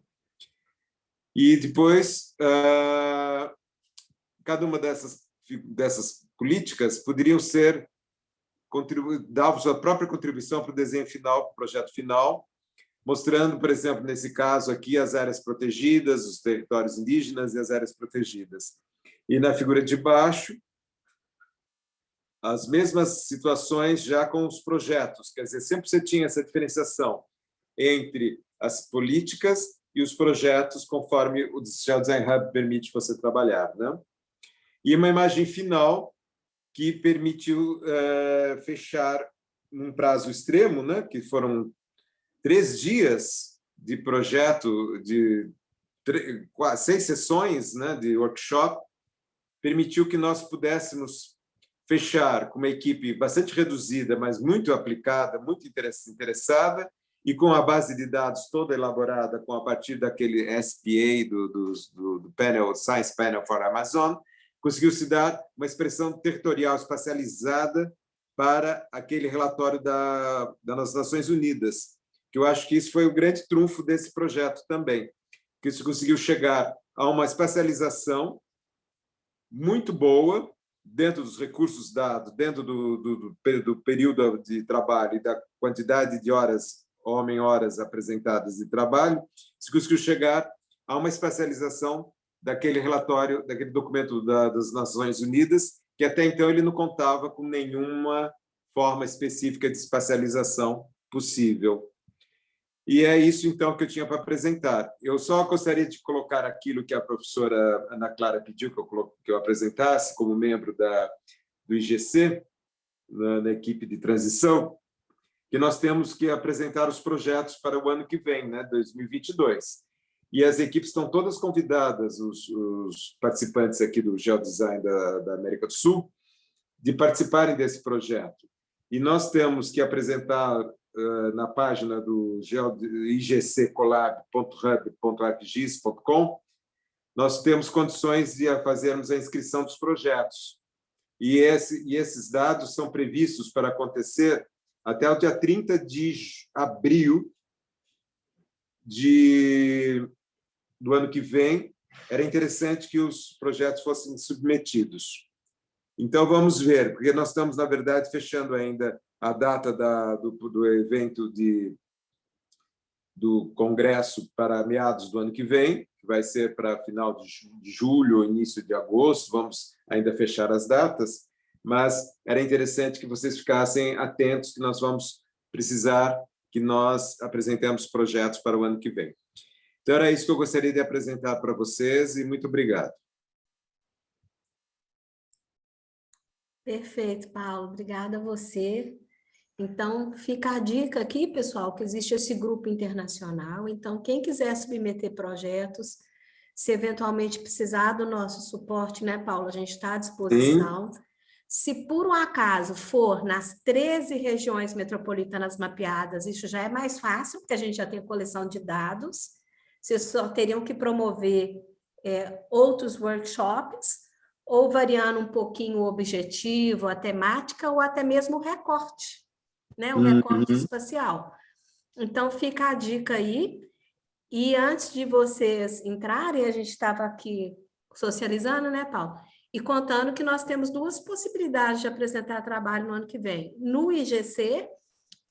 E depois, cada uma dessas políticas poderiam dar sua própria contribuição para o desenho final, para o projeto final, mostrando, por exemplo, nesse caso aqui, as áreas protegidas, os territórios indígenas e as áreas protegidas. E na figura de baixo, as mesmas situações já com os projetos, quer dizer, sempre você tinha essa diferenciação entre as políticas e os projetos, conforme o Geodesign Hub permite você trabalhar, né? E uma imagem final que permitiu fechar num prazo extremo, né, que foram 3 dias de projeto, de 6 sessões, né, de workshop, permitiu que nós pudéssemos fechar com uma equipe bastante reduzida, mas muito aplicada, muito interessada, e com a base de dados toda elaborada a partir daquele SPA do Panel, Science Panel for Amazon, conseguiu-se dar uma expressão territorial espacializada para aquele relatório das Nações Unidas, que eu acho que isso foi o grande trunfo desse projeto também, que se conseguiu chegar a uma espacialização muito boa, dentro dos recursos dados, dentro do período de trabalho e da quantidade de horas, homem-horas apresentadas de trabalho, se conseguiu chegar a uma especialização daquele relatório, daquele documento das Nações Unidas, que até então ele não contava com nenhuma forma específica de especialização possível. E é isso, então, que eu tinha para apresentar. Eu só gostaria de colocar aquilo que a professora Ana Clara pediu que eu apresentasse como membro do IGC, na equipe de transição, que nós temos que apresentar os projetos para o ano que vem, né, 2022. E as equipes estão todas convidadas, os participantes aqui do Geodesign da América do Sul, de participarem desse projeto. E nós temos que apresentar na página do igccolab.hub.arcgis.com, nós temos condições de fazermos a inscrição dos projetos. E esses dados são previstos para acontecer até o dia 30 de abril do ano que vem. Era interessante que os projetos fossem submetidos. Então, vamos ver, porque nós estamos, na verdade, fechando ainda a data do evento do Congresso para meados do ano que vem, que vai ser para final de julho ou início de agosto, vamos ainda fechar as datas, mas era interessante que vocês ficassem atentos, que nós vamos precisar que nós apresentemos projetos para o ano que vem. Então, era isso que eu gostaria de apresentar para vocês, e muito obrigado. Perfeito, Paulo. Obrigada a você. Então, fica a dica aqui, pessoal, que existe esse grupo internacional. Então, quem quiser submeter projetos, se eventualmente precisar do nosso suporte, né, Paulo? A gente está à disposição. Sim. Se por um acaso for nas 13 regiões metropolitanas mapeadas, isso já é mais fácil, porque a gente já tem coleção de dados. Vocês só teriam que promover outros workshops, ou variando um pouquinho o objetivo, a temática, ou até mesmo o recorte, né? O recorte espacial. Então, fica a dica aí. E antes de vocês entrarem, a gente estava aqui socializando, né, Paulo? E contando que nós temos duas possibilidades de apresentar trabalho no ano que vem. No IGC,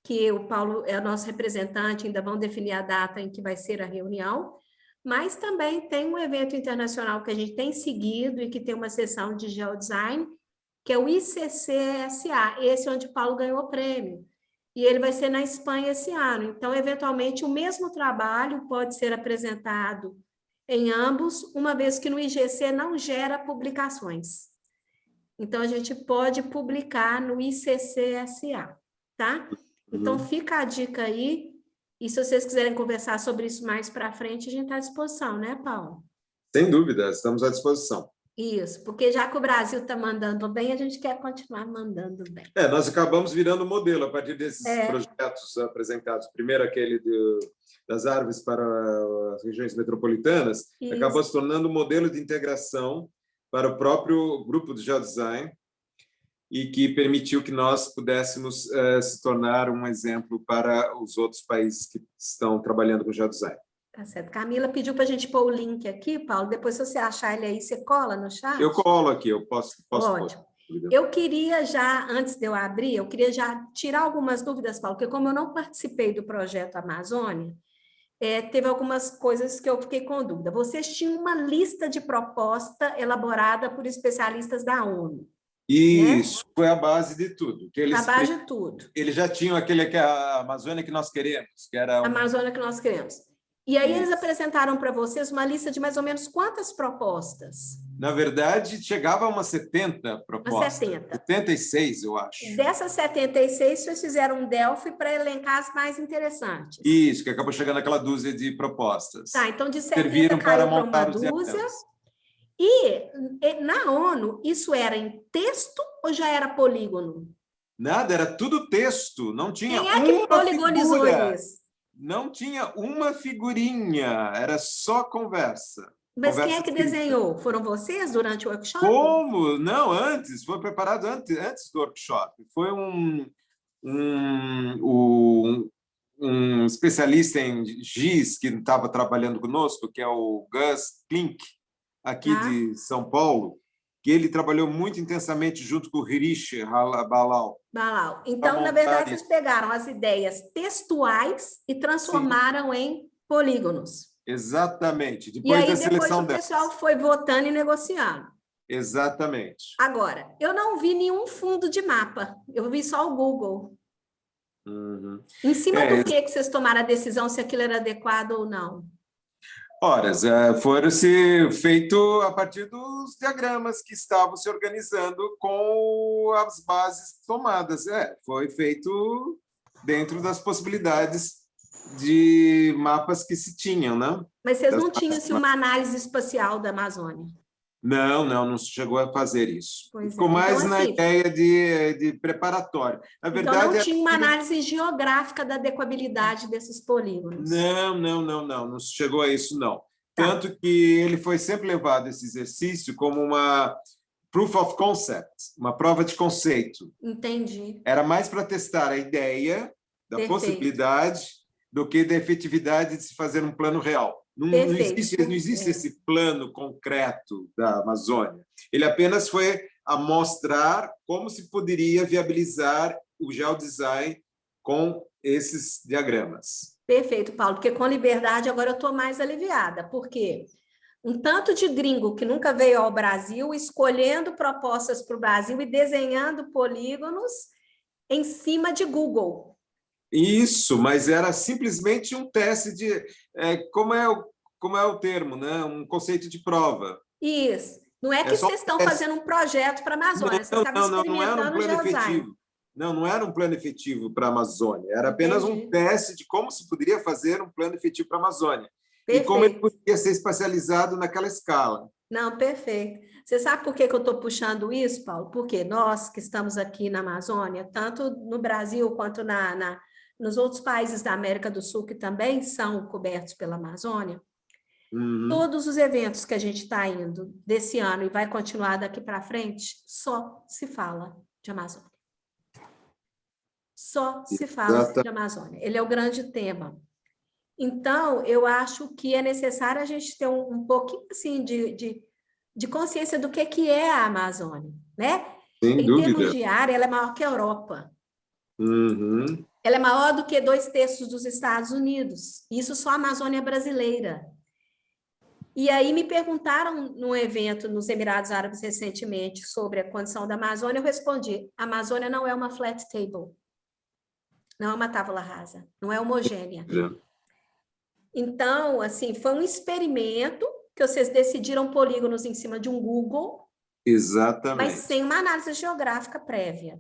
que o Paulo é o nosso representante, ainda vão definir a data em que vai ser a reunião, mas também tem um evento internacional que a gente tem seguido e que tem uma sessão de geodesign, que é o ICCSA, esse onde o Paulo ganhou o prêmio. E ele vai ser na Espanha esse ano. Então, eventualmente, o mesmo trabalho pode ser apresentado em ambos, uma vez que no IGC não gera publicações. Então, a gente pode publicar no ICCSA, tá? Então, fica a dica aí. E se vocês quiserem conversar sobre isso mais para frente, a gente está à disposição, né, Paulo? Sem dúvida, estamos à disposição. Isso, porque já que o Brasil está mandando bem, a gente quer continuar mandando bem. Nós acabamos virando modelo a partir desses projetos apresentados. Primeiro, aquele das árvores para as regiões metropolitanas, isso. Acabou se tornando um modelo de integração para o próprio grupo de geodesign, e que permitiu que nós pudéssemos se tornar um exemplo para os outros países que estão trabalhando com geodesign. Tá certo. Camila pediu para a gente pôr o link aqui, Paulo. Depois, se você achar ele aí, você cola no chat? Eu colo aqui, eu posso Ótimo. Pôr. Eu queria já, antes de eu abrir, eu queria já tirar algumas dúvidas, Paulo, porque como eu não participei do projeto Amazônia, teve algumas coisas que eu fiquei com dúvida. Vocês tinham uma lista de proposta elaborada por especialistas da ONU. Isso, né? Foi a base de tudo. A base de tudo. Eles já tinham aquele que é a Amazônia que nós queremos, que era... A Amazônia que nós queremos. E aí eles apresentaram para vocês uma lista de mais ou menos quantas propostas? Na verdade, chegava a umas 70 propostas. 76, eu acho. Dessas 76, vocês fizeram um Delphi para elencar as mais interessantes. Isso, que acabou chegando aquela dúzia de propostas. Tá, então de 70 serviram para caiu montar para uma dúzia. E na ONU, isso era em texto ou já era polígono? Nada, era tudo texto. Não tinha Quem é que poligonizou isso? Não tinha uma figurinha, era só conversa. Mas quem é que desenhou? Foram vocês durante o workshop? Como? Não, antes. Foi preparado antes do workshop. Foi um especialista em GIS que estava trabalhando conosco, que é o Gus Klink, aqui de São Paulo, que ele trabalhou muito intensamente junto com o Hirish Balal. Então, na verdade, vocês pegaram as ideias textuais e transformaram em polígonos. Exatamente. Depois o pessoal foi votando e negociando. Exatamente. Agora, eu não vi nenhum fundo de mapa. Eu vi só o Google. Uhum. Em cima do que vocês tomaram a decisão se aquilo era adequado ou não? Ora, foram-se feito a partir dos diagramas que estavam se organizando com as bases tomadas. Foi feito dentro das possibilidades de mapas que se tinham, né? Mas vocês não tinham uma análise espacial da Amazônia? Não chegou a fazer isso. Ficou mais então, na ideia de preparatório. Na verdade, então, não tinha uma análise geográfica da adequabilidade desses polígonos? Não chegou a isso, não. Tanto que ele foi sempre levado, esse exercício, como uma proof of concept, uma prova de conceito. Entendi. Era mais para testar a ideia da possibilidade do que da efetividade de se fazer um plano real. Não existe esse plano concreto da Amazônia. Ele apenas foi a mostrar como se poderia viabilizar o geodesign com esses diagramas. Perfeito, Paulo, porque com liberdade agora eu estou mais aliviada. Por quê? Um tanto de gringo que nunca veio ao Brasil, escolhendo propostas para o Brasil e desenhando polígonos em cima de Google. Isso, mas era simplesmente um teste de... como é o termo, né? Um conceito de prova. Isso. Não é que vocês estão fazendo um projeto para a Amazônia, vocês estavam experimentando não era um plano efetivo. Não era um plano efetivo para a Amazônia, era apenas um teste de como se poderia fazer um plano efetivo para a Amazônia. E como ele poderia ser espacializado naquela escala. Não, perfeito. Você sabe por que eu estou puxando isso, Paulo? Porque nós que estamos aqui na Amazônia, tanto no Brasil quanto nos outros países da América do Sul, que também são cobertos pela Amazônia, todos os eventos que a gente está indo desse ano e vai continuar daqui para frente, só se fala de Amazônia. Só se fala de Amazônia. Ele é o grande tema. Então, eu acho que é necessário a gente ter um pouquinho assim, de consciência do que é a Amazônia, né? Sem dúvida. Em termos de área, ela é maior que a Europa. Ela é maior do que 2/3 dos Estados Unidos. Isso só a Amazônia brasileira. E aí me perguntaram num evento nos Emirados Árabes recentemente sobre a condição da Amazônia, eu respondi, a Amazônia não é uma flat table. Não é uma tábua rasa, não é homogênea. Então, assim, foi um experimento que vocês decidiram polígonos em cima de um Google. Exatamente. Mas sem uma análise geográfica prévia.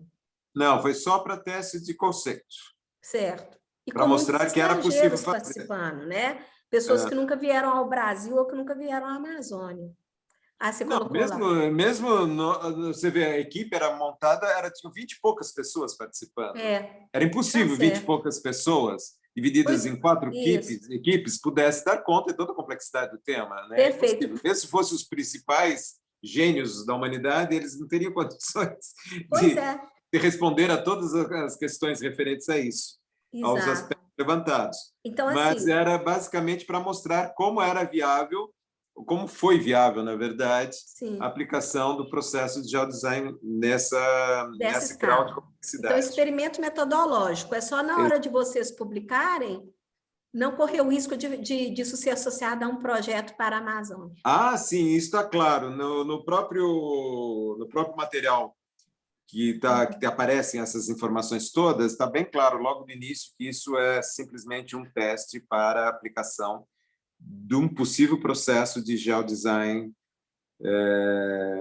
Não, foi só para teste de conceito. Certo. E para mostrar que era possível participando, né? Pessoas que nunca vieram ao Brasil ou que nunca vieram à Amazônia. Você colocou mesmo você vê, a equipe era montada, tinha 20 e poucas pessoas participando. Era impossível 20 e poucas pessoas, divididas em 4 equipes, pudesse dar conta de toda a complexidade do tema. Né? Perfeito. Mesmo se fossem os principais gênios da humanidade, eles não teriam condições de responder a todas as questões referentes a isso, aos aspectos levantados. Então, mas era basicamente para mostrar como era viável, como foi viável, na verdade, a aplicação do processo de geodesign nesse grau de complexidade. Então, experimento metodológico. É só na hora de vocês publicarem, não correr o risco disso ser associado a um projeto para a Amazônia. Ah, sim, isso está claro. No próprio material que aparecem essas informações todas, está bem claro logo no início que isso é simplesmente um teste para a aplicação de um possível processo de geodesign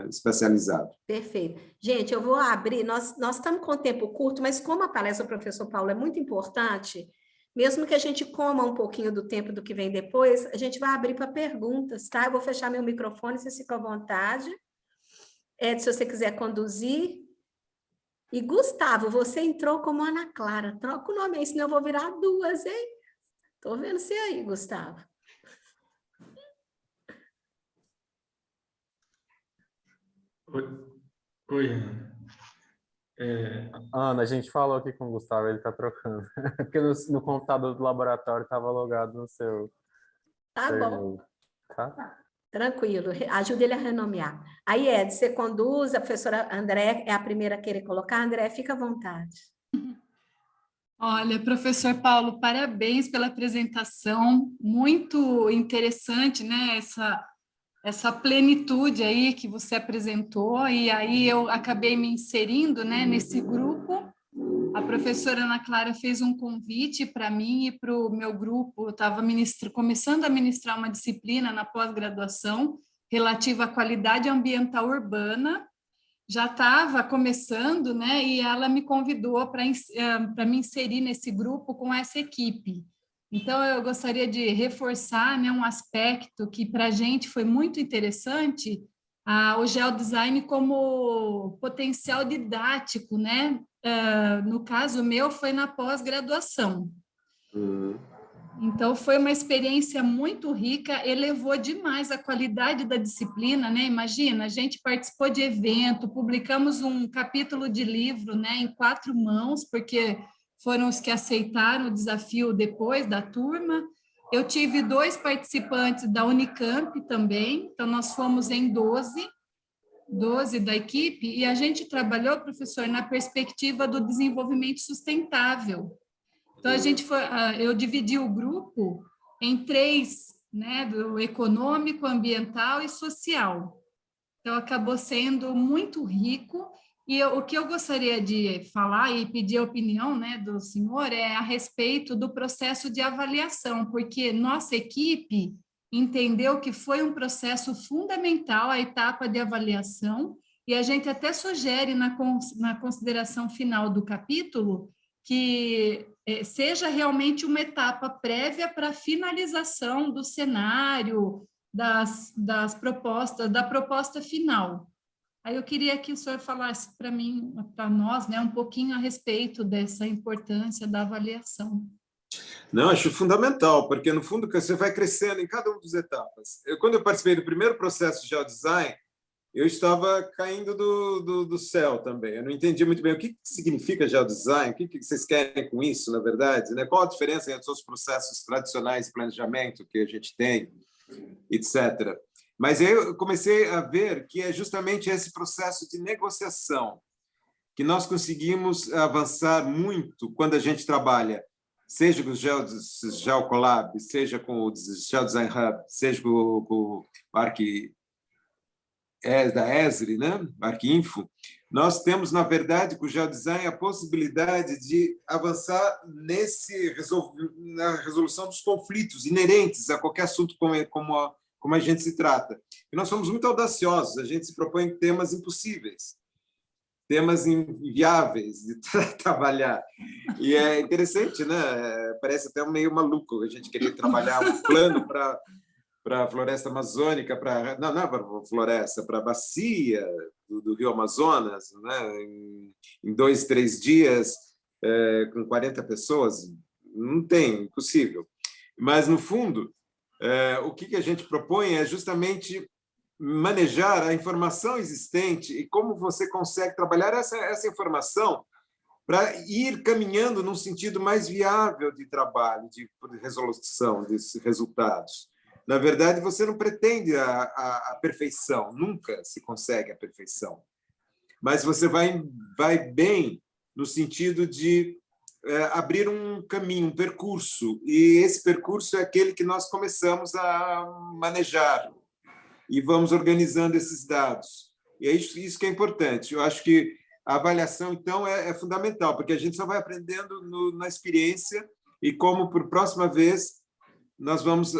especializado. Perfeito. Gente, eu vou abrir, nós estamos com o tempo curto, mas como a palestra do professor Paulo é muito importante, mesmo que a gente coma um pouquinho do tempo do que vem depois, a gente vai abrir para perguntas, tá? Eu vou fechar meu microfone, vocês ficam à vontade. Se você quiser conduzir. E, Gustavo, você entrou como Ana Clara. Troca o nome aí, senão eu vou virar 2, hein? Estou vendo você aí, Gustavo. Oi, Ana. Ana, a gente falou aqui com o Gustavo, ele está trocando. Porque no computador do laboratório estava logado no seu... Tá bom. Tá? Tranquilo, ajuda ele a renomear. Aí, Ed, você conduz, a professora André é a primeira a querer colocar. André, fica à vontade. Olha, professor Paulo, parabéns pela apresentação, muito interessante, né, essa plenitude aí que você apresentou, e aí eu acabei me inserindo, né, nesse grupo. A professora Ana Clara fez um convite para mim e para o meu grupo. Eu estava começando a ministrar uma disciplina na pós-graduação relativa à qualidade ambiental urbana. Já estava começando, né? E ela me convidou para me inserir nesse grupo com essa equipe. Então, eu gostaria de reforçar, né, um aspecto que para a gente foi muito interessante, o geodesign como potencial didático, né? No caso meu, foi na pós-graduação. Então, foi uma experiência muito rica, elevou demais a qualidade da disciplina, né? Imagina, a gente participou de evento, publicamos um capítulo de livro, né, em 4 mãos, porque foram os que aceitaram o desafio depois da turma. Eu tive 2 participantes da Unicamp também, então nós fomos em 12 da equipe, e a gente trabalhou, professor, na perspectiva do desenvolvimento sustentável. Então, eu dividi o grupo em 3, né, do econômico, ambiental e social. Então, acabou sendo muito rico, e o que eu gostaria de falar e pedir a opinião, né, do senhor é a respeito do processo de avaliação, porque nossa equipe entendeu que foi um processo fundamental a etapa de avaliação, e a gente até sugere na consideração final do capítulo que seja realmente uma etapa prévia para a finalização do cenário, das propostas, da proposta final. Aí eu queria que o senhor falasse para mim, para nós, né, um pouquinho a respeito dessa importância da avaliação. Não, acho fundamental, porque no fundo você vai crescendo em cada uma das etapas. Quando eu participei do primeiro processo de geodesign, eu estava caindo do céu também. Eu não entendia muito bem o que significa geodesign, o que vocês querem com isso, na verdade, né? Qual a diferença entre os processos tradicionais de planejamento que a gente tem, etc. Mas aí eu comecei a ver que é justamente esse processo de negociação que nós conseguimos avançar muito quando a gente trabalha, seja com o GeoCollab, seja com o GeoDesign Hub, seja com o da ESRI, né? Arquinfo, nós temos, na verdade, com o geodesign, a possibilidade de avançar na resolução dos conflitos inerentes a qualquer assunto como a gente se trata. E nós somos muito audaciosos, a gente se propõe temas impossíveis, temas inviáveis de trabalhar. E é interessante, né? Parece até meio maluco a gente querer trabalhar um plano para a floresta amazônica, não é para a floresta, para a bacia do Rio Amazonas, né? Em 2, 3 dias, com 40 pessoas, não tem, impossível. Mas, no fundo, o que a gente propõe é justamente manejar a informação existente e como você consegue trabalhar essa informação para ir caminhando num sentido mais viável de trabalho, de resolução desses resultados. Na verdade, você não pretende a perfeição, nunca se consegue a perfeição. Mas você vai bem no sentido de abrir um caminho, um percurso, e esse percurso é aquele que nós começamos a manejar e vamos organizando esses dados. E é isso que é importante. Eu acho que a avaliação, então, é fundamental, porque a gente só vai aprendendo na experiência e como, por próxima vez, nós vamos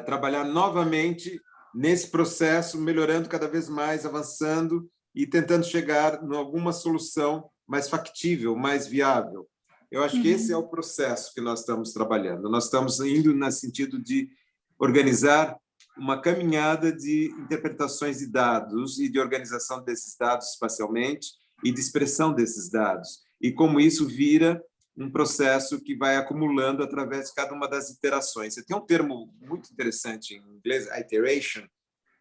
trabalhar novamente nesse processo, melhorando cada vez mais, avançando e tentando chegar em alguma solução mais factível, mais viável. Eu acho que esse é o processo que nós estamos trabalhando. Nós estamos indo no sentido de organizar uma caminhada de interpretações de dados e de organização desses dados espacialmente e de expressão desses dados. E como isso vira um processo que vai acumulando através de cada uma das iterações. Tem um termo muito interessante em inglês, iteration,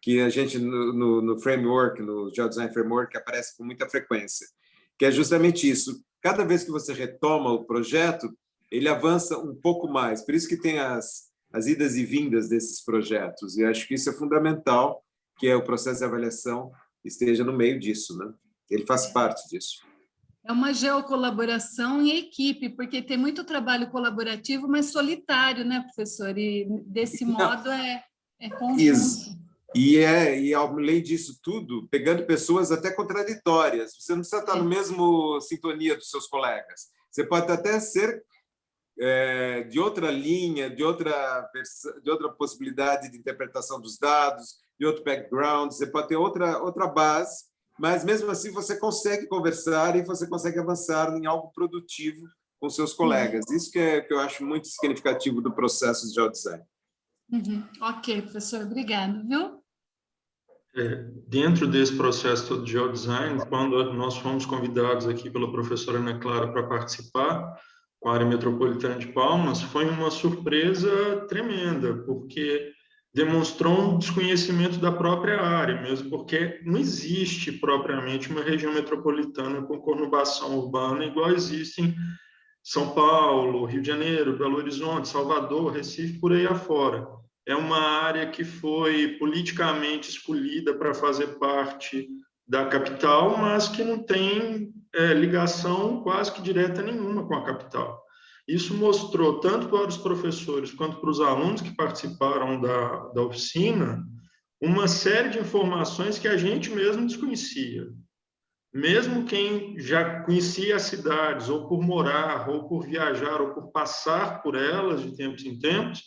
que a gente no framework, no GeoDesign Framework, aparece com muita frequência, que é justamente isso. Cada vez que você retoma o projeto, ele avança um pouco mais. Por isso que tem as as idas e vindas desses projetos. E acho que isso é fundamental, que é o processo de avaliação esteja no meio disso, né? Ele faz parte disso. É uma geocolaboração em equipe, porque tem muito trabalho colaborativo, mas solitário, né, professor? E desse modo é conjunto. E além disso tudo, pegando pessoas até contraditórias. Você não precisa estar no mesmo sintonia dos seus colegas. Você pode até ser de outra linha, de outra possibilidade de interpretação dos dados, de outro background, você pode ter outra base, mas mesmo assim você consegue conversar e você consegue avançar em algo produtivo com seus colegas. Isso que eu acho muito significativo do processo de geodesign. Ok, professor, obrigado, viu? Dentro desse processo todo de geodesign, quando nós fomos convidados aqui pela professora Ana Clara para participar com a área metropolitana de Palmas, foi uma surpresa tremenda, porque demonstrou um desconhecimento da própria área, mesmo porque não existe propriamente uma região metropolitana com conurbação urbana igual existem São Paulo, Rio de Janeiro, Belo Horizonte, Salvador, Recife, por aí afora. É uma área que foi politicamente escolhida para fazer parte da capital, mas que não tem ligação quase que direta nenhuma com a capital. Isso mostrou, tanto para os professores quanto para os alunos que participaram da oficina, uma série de informações que a gente mesmo desconhecia. Mesmo quem já conhecia as cidades, ou por morar, ou por viajar, ou por passar por elas de tempos em tempos,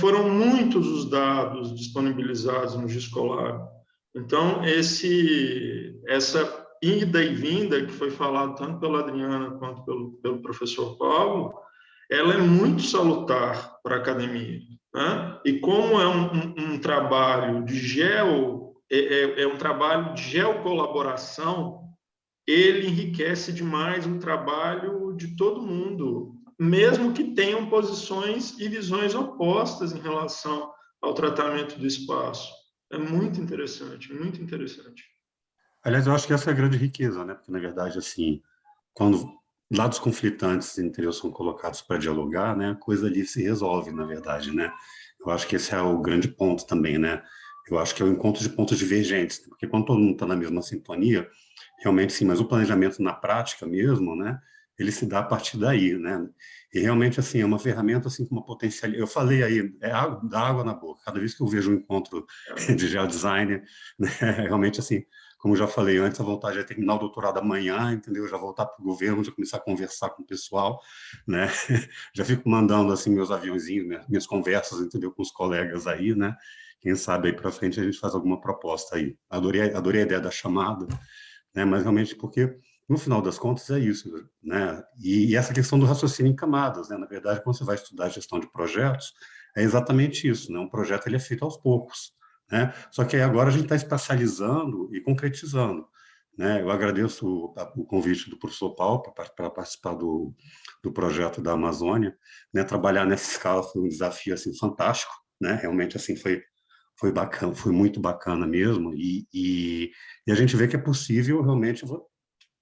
foram muitos os dados disponibilizados no Giz Escolar. Então, essa ida e vinda, que foi falado tanto pela Adriana quanto pelo professor Paulo, ela é muito salutar para a academia, né? E como é um trabalho um trabalho de geocolaboração, ele enriquece demais o trabalho de todo mundo, mesmo que tenham posições e visões opostas em relação ao tratamento do espaço. É muito interessante, muito interessante. Aliás, eu acho que essa é a grande riqueza, né? Porque, na verdade, assim, quando lados conflitantes, entendeu, são colocados para dialogar, né, a coisa ali se resolve, na verdade, né? Eu acho que esse é o grande ponto também, né? Eu acho que é o encontro de pontos divergentes, porque quando todo mundo está na mesma sintonia, realmente sim, mas o planejamento na prática mesmo, né, ele se dá a partir daí, né? E realmente, assim, é uma ferramenta, assim, com uma potencialidade. Eu falei aí, dá água na boca. Cada vez que eu vejo um encontro de geodesign, né, realmente, assim, como já falei antes, a vontade é terminar o doutorado amanhã, entendeu? Já voltar para o governo, já começar a conversar com o pessoal, né? Já fico mandando, assim, meus aviãozinhos, minhas conversas, entendeu? Com os colegas aí, né? Quem sabe aí para frente a gente faz alguma proposta aí. Adorei a ideia da chamada, né? Mas realmente porque, no final das contas, é isso, né? E essa questão do raciocínio em camadas, né? Na verdade, quando você vai estudar gestão de projetos, é exatamente isso, né? Um projeto ele é feito aos poucos, né? Só que aí agora a gente está espacializando e concretizando, né? Eu agradeço o convite do professor Paulo para participar do projeto da Amazônia, né? Trabalhar nessa escala foi um desafio assim fantástico, né? Realmente assim foi bacana, foi muito bacana mesmo, e a gente vê que é possível realmente.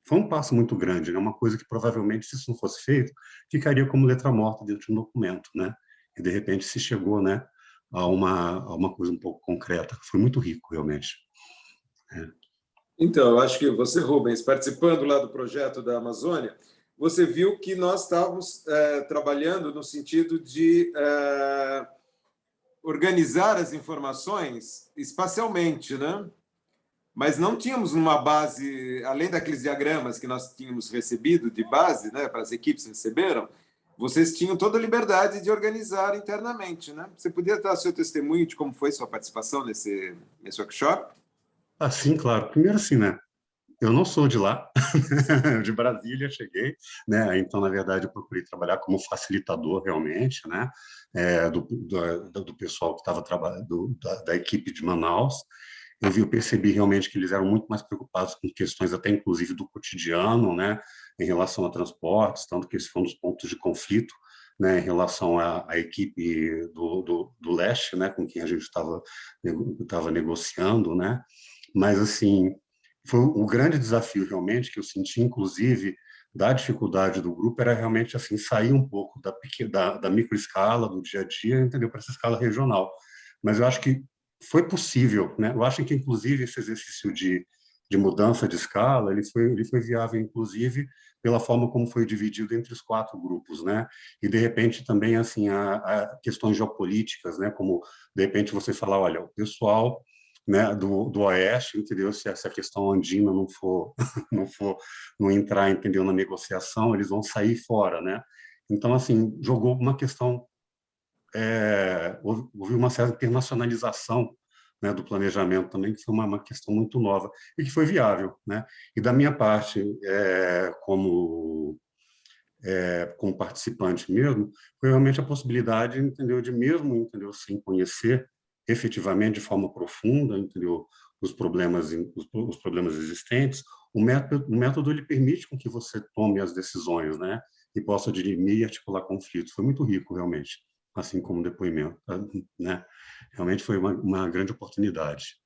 Foi um passo muito grande, né? Uma coisa que provavelmente, se isso não fosse feito, ficaria como letra morta dentro de um documento, né? E de repente se chegou, né, a uma coisa um pouco concreta. Foi muito rico, realmente. Então, eu acho que você, Rubens, participando lá do projeto da Amazônia, você viu que nós estávamos trabalhando no sentido de organizar as informações espacialmente, né? Mas não tínhamos uma base, além daqueles diagramas que nós tínhamos recebido de base, né, para as equipes receberam, vocês tinham toda a liberdade de organizar internamente, né? Você podia dar seu testemunho de como foi sua participação nesse workshop? Ah, sim, claro. Primeiro assim, né? Eu não sou de lá, de Brasília, cheguei, né? Então, na verdade, eu procurei trabalhar como facilitador, realmente, né? Do pessoal que estava trabalhando, da equipe de Manaus. Eu percebi realmente que eles eram muito mais preocupados com questões até inclusive do cotidiano, né, em relação a transportes, tanto que esse foi um dos pontos de conflito, né, em relação à equipe do leste, né, com quem a gente estava negociando, né, mas assim foi o grande desafio realmente que eu senti, inclusive, da dificuldade do grupo, era realmente assim sair um pouco da microescala, do dia a dia, entendeu, para essa escala regional. Mas eu acho que foi possível, né? Eu acho que, inclusive, esse exercício de mudança de escala, ele foi viável, inclusive, pela forma como foi dividido entre os 4 grupos, né? E, de repente, também, assim, a questões geopolíticas, né? Como, de repente, você falar, olha, o pessoal, né, do Oeste, entendeu? Se essa questão andina não entrar, entendeu, na negociação, eles vão sair fora, né? Então, assim, jogou uma questão, houve uma certa internacionalização, né, do planejamento também, que foi uma questão muito nova e que foi viável, né? E da minha parte, como participante mesmo, foi realmente a possibilidade, entendeu, de mesmo, entendeu, sem conhecer efetivamente de forma profunda, entendeu, os problemas existentes, o método ele permite com que você tome as decisões, né, e possa dirimir e articular conflitos. Foi muito rico, realmente, assim como o depoimento, né? Realmente foi uma grande oportunidade.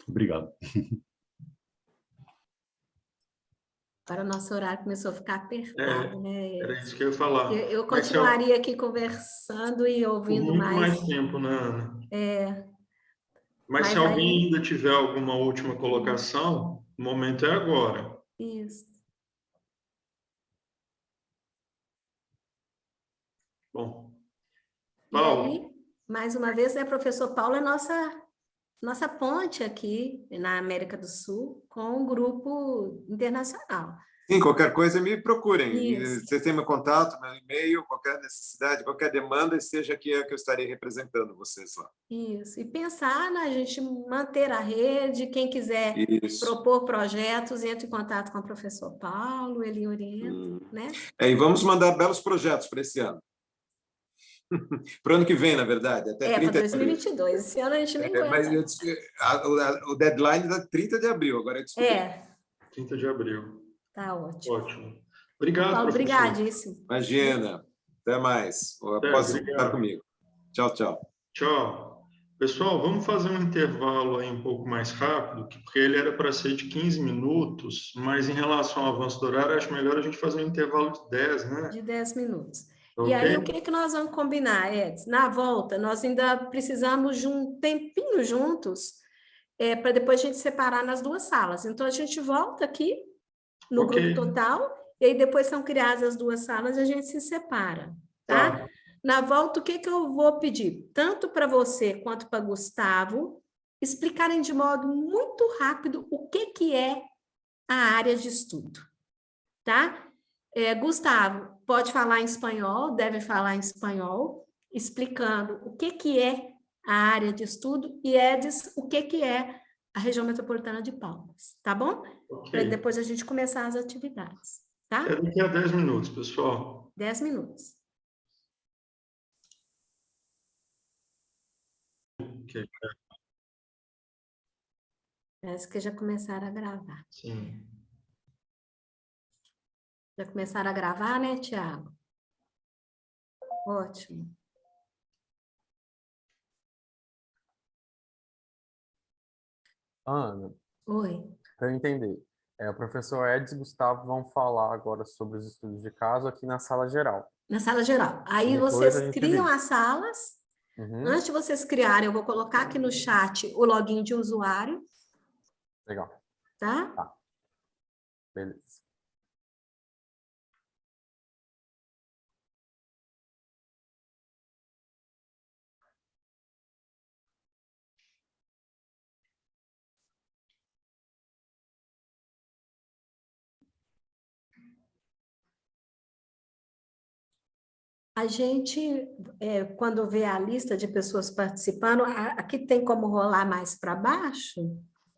Obrigado. Agora o nosso horário começou a ficar apertado, né? Era isso que eu ia falar. Eu Mas continuaria aqui conversando e por ouvindo muito mais mais. tempo, né, Ana? Mas se Mas alguém aí, ainda tiver alguma última colocação, o momento é agora. isso. Bom, E Paulo, aí, mais uma vez, né, professor Paulo é nossa ponte aqui na América do Sul com o grupo internacional. Sim, qualquer coisa me procurem. Isso. Vocês têm meu contato, meu e-mail, qualquer necessidade, qualquer demanda, esteja aqui que eu estarei representando vocês lá. Isso. E pensar na gente manter a rede, quem quiser Isso. propor projetos, entre em contato com o professor Paulo, ele orienta, né? E vamos mandar belos projetos para esse ano. Para o ano que vem, na verdade, até Para 30 de abril. 2022. Esse ano a gente nem Mas aguenta. o deadline é 30 de abril, agora eu descobri. 30 de abril. Tá ótimo. Ótimo. Obrigado, Paulo, professor. obrigadíssimo. Imagina. Até mais. Posso contar Obrigado. comigo. Tchau, tchau. Tchau. Pessoal, vamos fazer um intervalo aí um pouco mais rápido, porque ele era para ser de 15 minutos, mas em relação ao avanço do horário, acho melhor a gente fazer um intervalo de 10, né? De 10 minutos. Ok? E aí, o que nós vamos combinar, Edson? Na volta, nós ainda precisamos de um tempinho juntos, para depois a gente separar nas 2 salas. Então, a gente volta aqui no grupo total, e aí depois são criadas as 2 salas e a gente se separa, tá? Na volta, o que eu vou pedir? Tanto para você quanto para Gustavo, explicarem de modo muito rápido o que é a área de estudo, tá? Gustavo, pode falar em espanhol, deve falar em espanhol, explicando o que é a área de estudo e Edis, o que é a região metropolitana de Palmas, tá bom? Para depois a gente começar as atividades, tá? Daqui a 10 minutos, pessoal. 10 minutos. Ok. Parece que já começaram a gravar. Sim. Já começaram a gravar, né, Tiago? Ótimo. Ana, Oi. para eu entender, o professor Edson e Gustavo vão falar agora sobre os estudos de caso aqui na sala geral. Na sala geral. Aí Depois a vocês gente criam divide. as salas. Uhum. Antes de vocês criarem, eu vou colocar aqui no chat o login de usuário. Legal. Tá? Tá. Beleza. A gente, quando vê a lista de pessoas participando, aqui tem como rolar mais para baixo?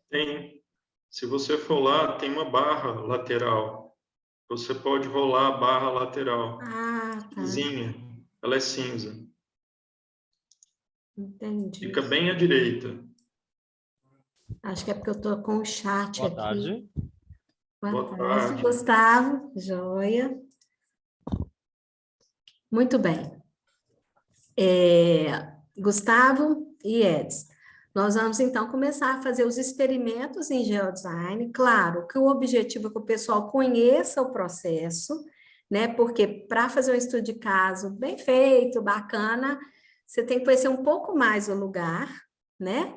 Tem. Se você for lá, tem uma barra lateral. Você pode rolar a barra lateral. Ah, tá. Cinzinha. Ela é cinza. Entendi. Fica bem à direita. Acho que é porque eu estou com o chat Boa aqui. tarde. Boa tarde, Gustavo. Joia. Muito bem. Gustavo e Edson, Nós vamos, então, começar a fazer os experimentos em geodesign. Claro que o objetivo é que o pessoal conheça o processo, né? Porque para fazer um estudo de caso bem feito, bacana, você tem que conhecer um pouco mais o lugar, né?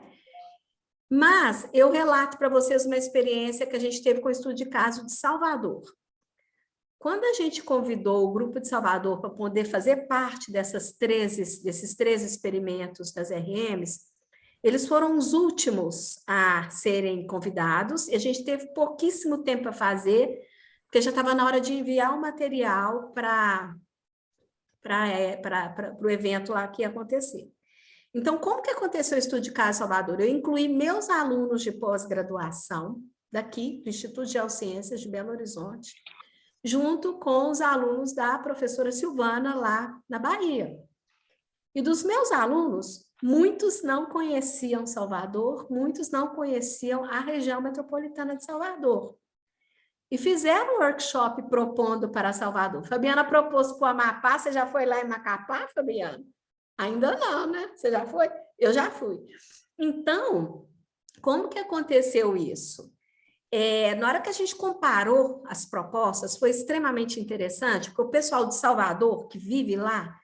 Mas eu relato para vocês uma experiência que a gente teve com o estudo de caso de Salvador. Quando a gente convidou o grupo de Salvador para poder fazer parte desses 13 experimentos das RMs, eles foram os últimos a serem convidados, e a gente teve pouquíssimo tempo para fazer, porque já estava na hora de enviar o material para o evento lá que ia acontecer. Então, como que aconteceu o estudo de caso Salvador? Eu incluí meus alunos de pós-graduação, daqui, do Instituto de Geociências de Belo Horizonte, junto com os alunos da professora Silvana, lá na Bahia. E dos meus alunos, muitos não conheciam Salvador, muitos não conheciam a região metropolitana de Salvador. E fizeram um workshop propondo para Salvador. Fabiana propôs para o Amapá. Você já foi lá em Macapá, Fabiana? Ainda não, né? Você já foi? Eu já fui. Então, como que aconteceu isso? Na hora que a gente comparou as propostas, foi extremamente interessante, porque o pessoal de Salvador, que vive lá,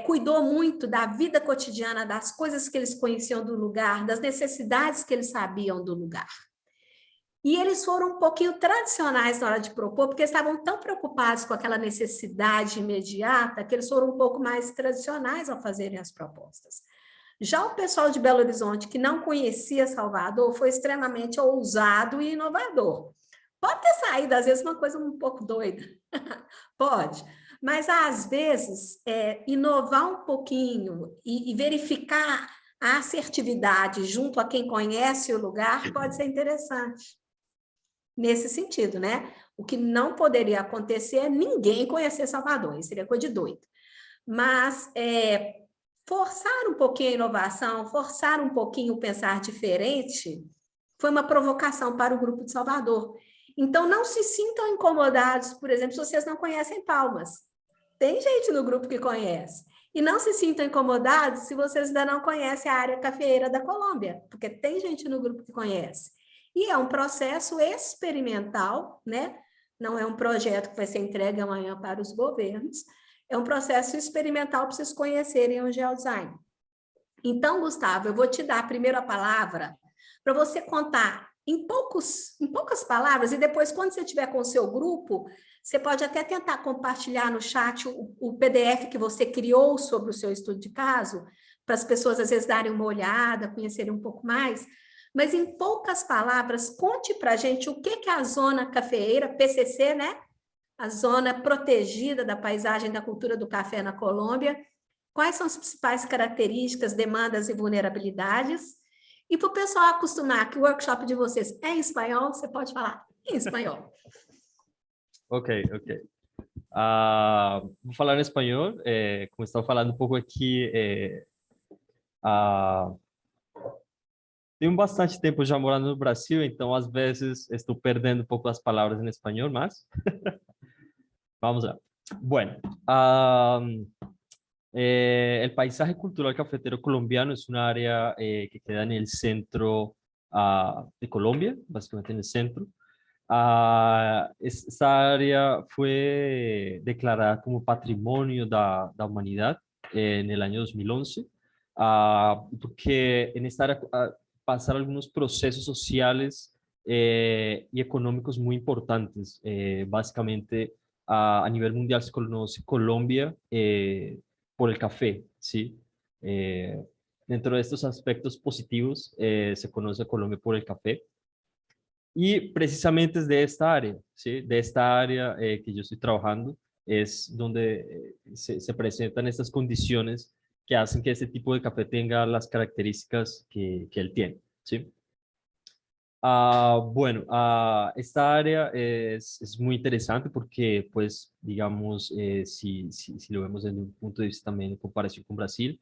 cuidou muito da vida cotidiana, das coisas que eles conheciam do lugar, das necessidades que eles sabiam do lugar. E eles foram um pouquinho tradicionais na hora de propor, porque estavam tão preocupados com aquela necessidade imediata, que eles foram um pouco mais tradicionais ao fazerem as propostas. Já o pessoal de Belo Horizonte, que não conhecia Salvador, foi extremamente ousado e inovador. Pode ter saído, às vezes, uma coisa um pouco doida. Pode. Mas, às vezes, inovar um pouquinho e verificar a assertividade junto a quem conhece o lugar pode ser interessante. Nesse sentido, né? O que não poderia acontecer é ninguém conhecer Salvador, isso seria coisa de doido. Mas forçar um pouquinho a inovação, forçar um pouquinho o pensar diferente, foi uma provocação para o grupo de Salvador. Então, não se sintam incomodados, por exemplo, se vocês não conhecem Palmas. Tem gente no grupo que conhece. E não se sintam incomodados se vocês ainda não conhecem a área cafeeira da Colômbia, porque tem gente no grupo que conhece. E é um processo experimental, né? Não é um projeto que vai ser entregue amanhã para os governos, é um processo experimental para vocês conhecerem o geodesign. Então, Gustavo, eu vou te dar primeiro a palavra para você contar em poucas palavras, e depois, quando você estiver com o seu grupo, você pode até tentar compartilhar no chat o PDF que você criou sobre o seu estudo de caso, para as pessoas, às vezes, darem uma olhada, conhecerem um pouco mais. Mas, em poucas palavras, conte para a gente o que é a Zona Cafeeira, PCC, né? A zona protegida da paisagem da cultura do café na Colômbia, quais são as principais características, demandas e vulnerabilidades. E para o pessoal acostumar que o workshop de vocês é em espanhol, você pode falar em espanhol. Ok. Vou falar em espanhol. Como estava falando um pouco aqui, tenho bastante tempo já morando no Brasil, então às vezes estou perdendo um pouco as palavras em espanhol, mas vamos lá. Bueno, el paisaje cultural cafetero colombiano es una área que queda en el centro de Colombia, básicamente en el centro. Esta área fue declarada como Patrimonio da Humanidad en el año 2011, porque en esta área pasaron algunos procesos sociales y económicos muy importantes. Básicamente, a nivel mundial se conoce Colombia por el café, ¿sí? Dentro de estos aspectos positivos, se conoce a Colombia por el café. Y precisamente es de esta área, ¿sí? De esta área que yo estoy trabajando, es donde se presentan estas condiciones que hacen que este tipo de café tenga las características que él tiene, ¿sí? Bueno, esta área es muy interesante porque, pues, digamos, si lo vemos desde un punto de vista también en comparación con Brasil,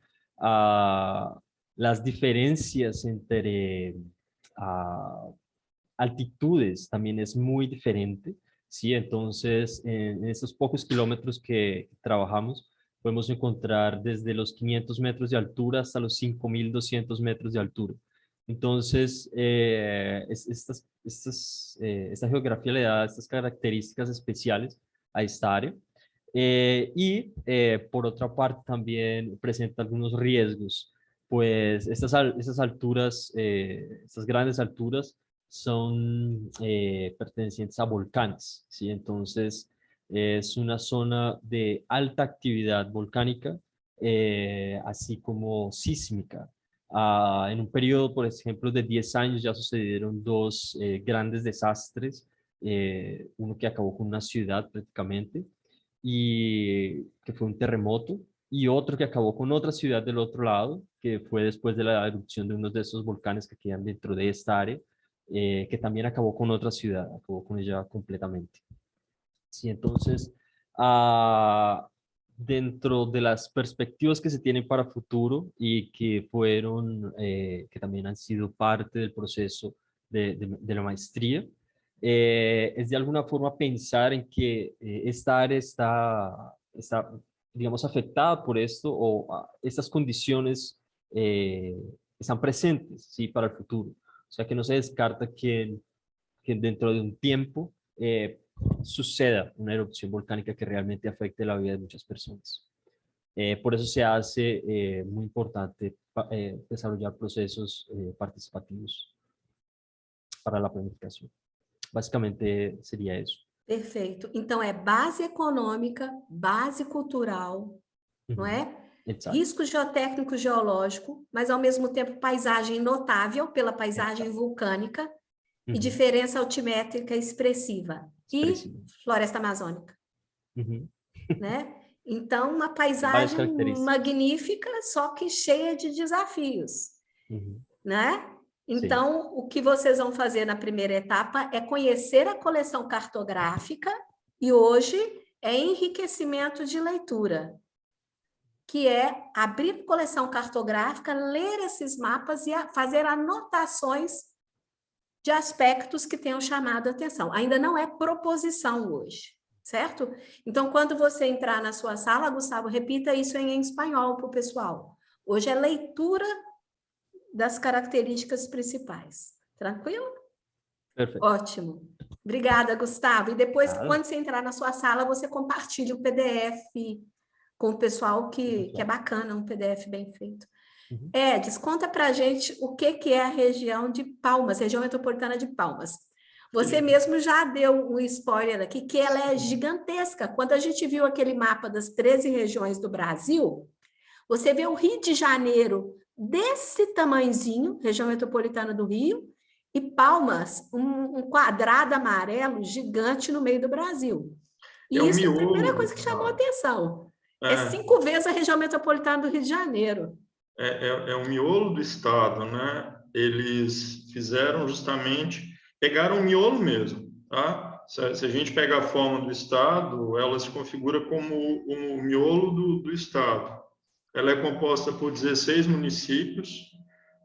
las diferencias entre altitudes también es muy diferente, ¿sí? Entonces, en estos pocos kilómetros que trabajamos, podemos encontrar desde los 500 metros de altura hasta los 5.200 metros de altura. Entonces, esta geografía le da estas características especiales a esta área. Por otra parte, también presenta algunos riesgos, pues estas alturas, estas grandes alturas, son pertenecientes a volcanes, ¿sí? Entonces, es una zona de alta actividad volcánica, así como sísmica. En un periodo, por ejemplo, de 10 años ya sucedieron dos grandes desastres, uno que acabó con una ciudad prácticamente, y que fue un terremoto, y otro que acabó con otra ciudad del otro lado, que fue después de la erupción de uno de esos volcanes que quedan dentro de esta área, que también acabó con otra ciudad, acabó con ella completamente. Sí, entonces, dentro de las perspectivas que se tienen para futuro y que fueron, que también han sido parte del proceso de la maestría, es de alguna forma pensar en que esta área está, digamos, afectada por esto, o estas condiciones están presentes, ¿sí?, para el futuro. O sea, que no se descarta que dentro de un tiempo suceda una erupción volcánica que realmente afecte la vida de muchas personas. Por eso se hace muy importante desarrollar procesos participativos para la planificação. Basicamente seria isso. Perfeito. Então, é base econômica, base cultural, não é? Exato. Risco geotécnico geológico, mas ao mesmo tempo paisagem notável pela paisagem vulcânica e diferença altimétrica expressiva. E floresta amazônica. Né? Então, uma paisagem magnífica, só que cheia de desafios. Né? Então, sim, o que vocês vão fazer na primeira etapa é conhecer a coleção cartográfica e hoje é enriquecimento de leitura, que é abrir a coleção cartográfica, ler esses mapas e fazer anotações de aspectos que tenham chamado a atenção. Ainda não é proposição hoje, certo? Então, quando você entrar na sua sala, Gustavo, repita isso em espanhol para o pessoal. Hoje é leitura das características principais. Tranquilo? Perfeito. Ótimo. Obrigada, Gustavo. E depois, quando você entrar na sua sala, você compartilha o PDF com o pessoal, que é bacana, um PDF bem feito. Edis, conta para a gente o que é a região de Palmas, região metropolitana de Palmas. Você mesmo já deu um spoiler aqui, que ela é gigantesca. Quando a gente viu aquele mapa das 13 regiões do Brasil, você vê o Rio de Janeiro desse tamanhozinho, região metropolitana do Rio, e Palmas, um quadrado amarelo gigante no meio do Brasil. E isso é a primeira coisa que chamou a atenção. É 5 vezes a região metropolitana do Rio de Janeiro. É o miolo do estado, né? Eles fizeram justamente, pegaram o miolo mesmo, tá? Se a gente pegar a forma do estado, ela se configura como o miolo do estado. Ela é composta por 16 municípios,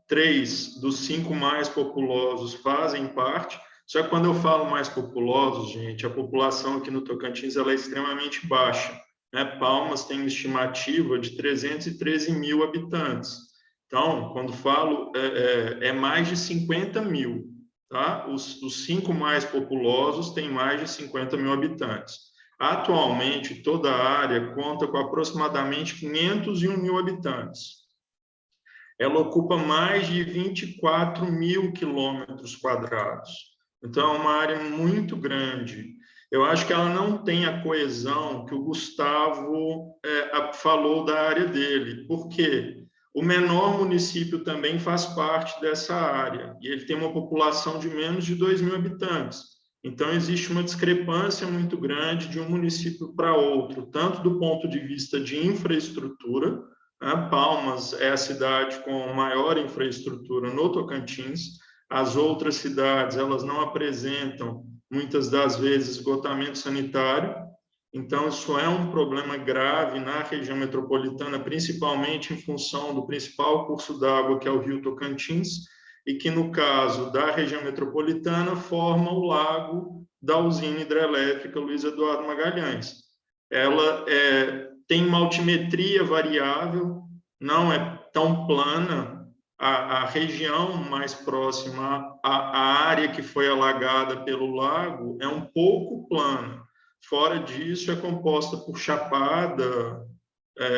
3 dos 5 mais populosos fazem parte. Só que quando eu falo mais populosos, gente, a população aqui no Tocantins ela é extremamente baixa. Né? Palmas tem uma estimativa de 313 mil habitantes. Então, quando falo, é mais de 50 mil. Tá? Os 5 mais populosos têm mais de 50 mil habitantes. Atualmente, toda a área conta com aproximadamente 501 mil habitantes. Ela ocupa mais de 24 mil quilômetros quadrados. Então, é uma área muito grande. Eu acho que ela não tem a coesão que o Gustavo falou da área dele. Por quê? O menor município também faz parte dessa área, e ele tem uma população de menos de 2 mil habitantes. Então, existe uma discrepância muito grande de um município para outro, tanto do ponto de vista de infraestrutura, né? Palmas é a cidade com maior infraestrutura no Tocantins, as outras cidades elas não apresentam, muitas das vezes, esgotamento sanitário, então isso é um problema grave na região metropolitana, principalmente em função do principal curso d'água, que é o Rio Tocantins, e que, no caso da região metropolitana, forma o lago da usina hidrelétrica Luiz Eduardo Magalhães. Ela tem uma altimetria variável, não é tão plana. A região mais próxima à área que foi alagada pelo lago é um pouco plana. Fora disso, é composta por chapada,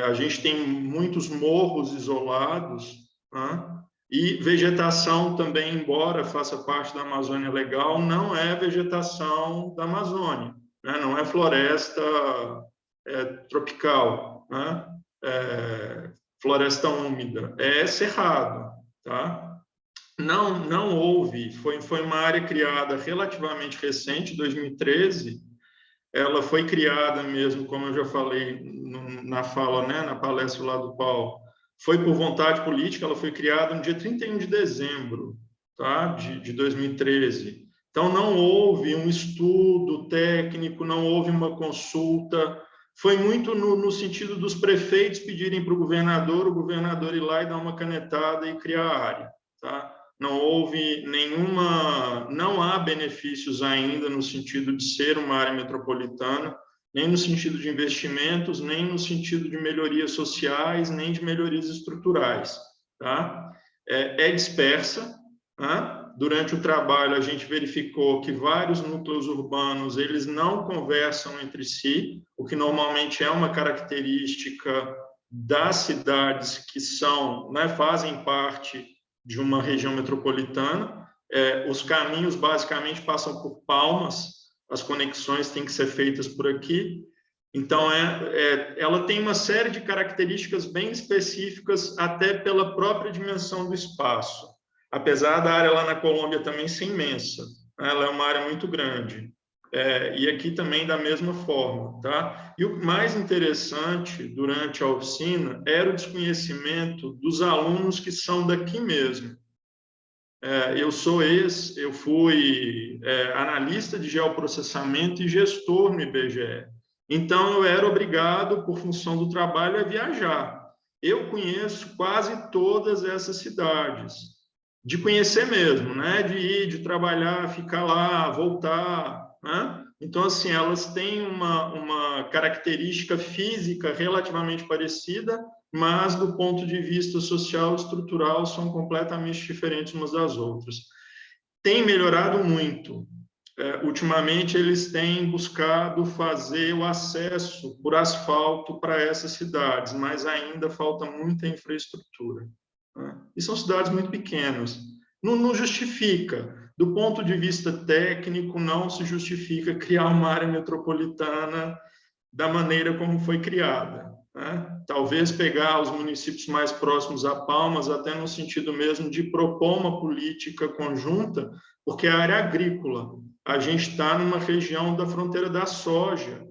a gente tem muitos morros isolados, né? E vegetação também, embora faça parte da Amazônia Legal, não é vegetação da Amazônia, né? Não é floresta tropical, né? Floresta úmida, é cerrado, tá? Não houve, foi uma área criada relativamente recente, 2013, ela foi criada mesmo, como eu já falei na fala, né, na palestra lá do Paulo, foi por vontade política, ela foi criada no dia 31 de dezembro, tá, de 2013. Então, não houve um estudo técnico, não houve uma consulta. Foi muito no sentido dos prefeitos pedirem para o governador ir lá e dar uma canetada e criar a área, tá? Não houve não há benefícios ainda no sentido de ser uma área metropolitana, nem no sentido de investimentos, nem no sentido de melhorias sociais, nem de melhorias estruturais, tá? É dispersa, né? Durante o trabalho, a gente verificou que vários núcleos urbanos eles não conversam entre si, o que normalmente é uma característica das cidades que são, né, fazem parte de uma região metropolitana. Os caminhos basicamente passam por Palmas, as conexões têm que ser feitas por aqui. Então, ela tem uma série de características bem específicas, até pela própria dimensão do espaço. Apesar da área lá na Colômbia também ser imensa, ela é uma área muito grande. E aqui também da mesma forma, tá? E o mais interessante durante a oficina era o desconhecimento dos alunos que são daqui mesmo. Eu fui analista de geoprocessamento e gestor no IBGE. Então, eu era obrigado, por função do trabalho, a viajar. Eu conheço quase todas essas cidades. De conhecer mesmo, né? De ir, de trabalhar, ficar lá, voltar, né? Então, assim, elas têm uma característica física relativamente parecida, mas do ponto de vista social e estrutural são completamente diferentes umas das outras. Tem melhorado muito. Ultimamente, eles têm buscado fazer o acesso por asfalto para essas cidades, mas ainda falta muita infraestrutura. E são cidades muito pequenas. Não justifica. Do ponto de vista técnico, não se justifica criar uma área metropolitana da maneira como foi criada, né? Talvez pegar os municípios mais próximos a Palmas, até no sentido mesmo de propor uma política conjunta, porque a área agrícola, a gente está numa região da fronteira da soja,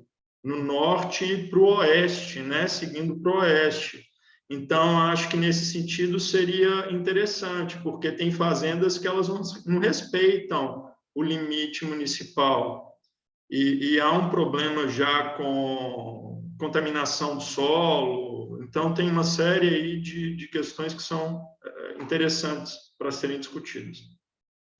no norte e para o oeste, né? Seguindo para o oeste. Então, acho que nesse sentido seria interessante, porque tem fazendas que elas não respeitam o limite municipal. E há um problema já com contaminação do solo. Então, tem uma série aí de questões que são interessantes para serem discutidas.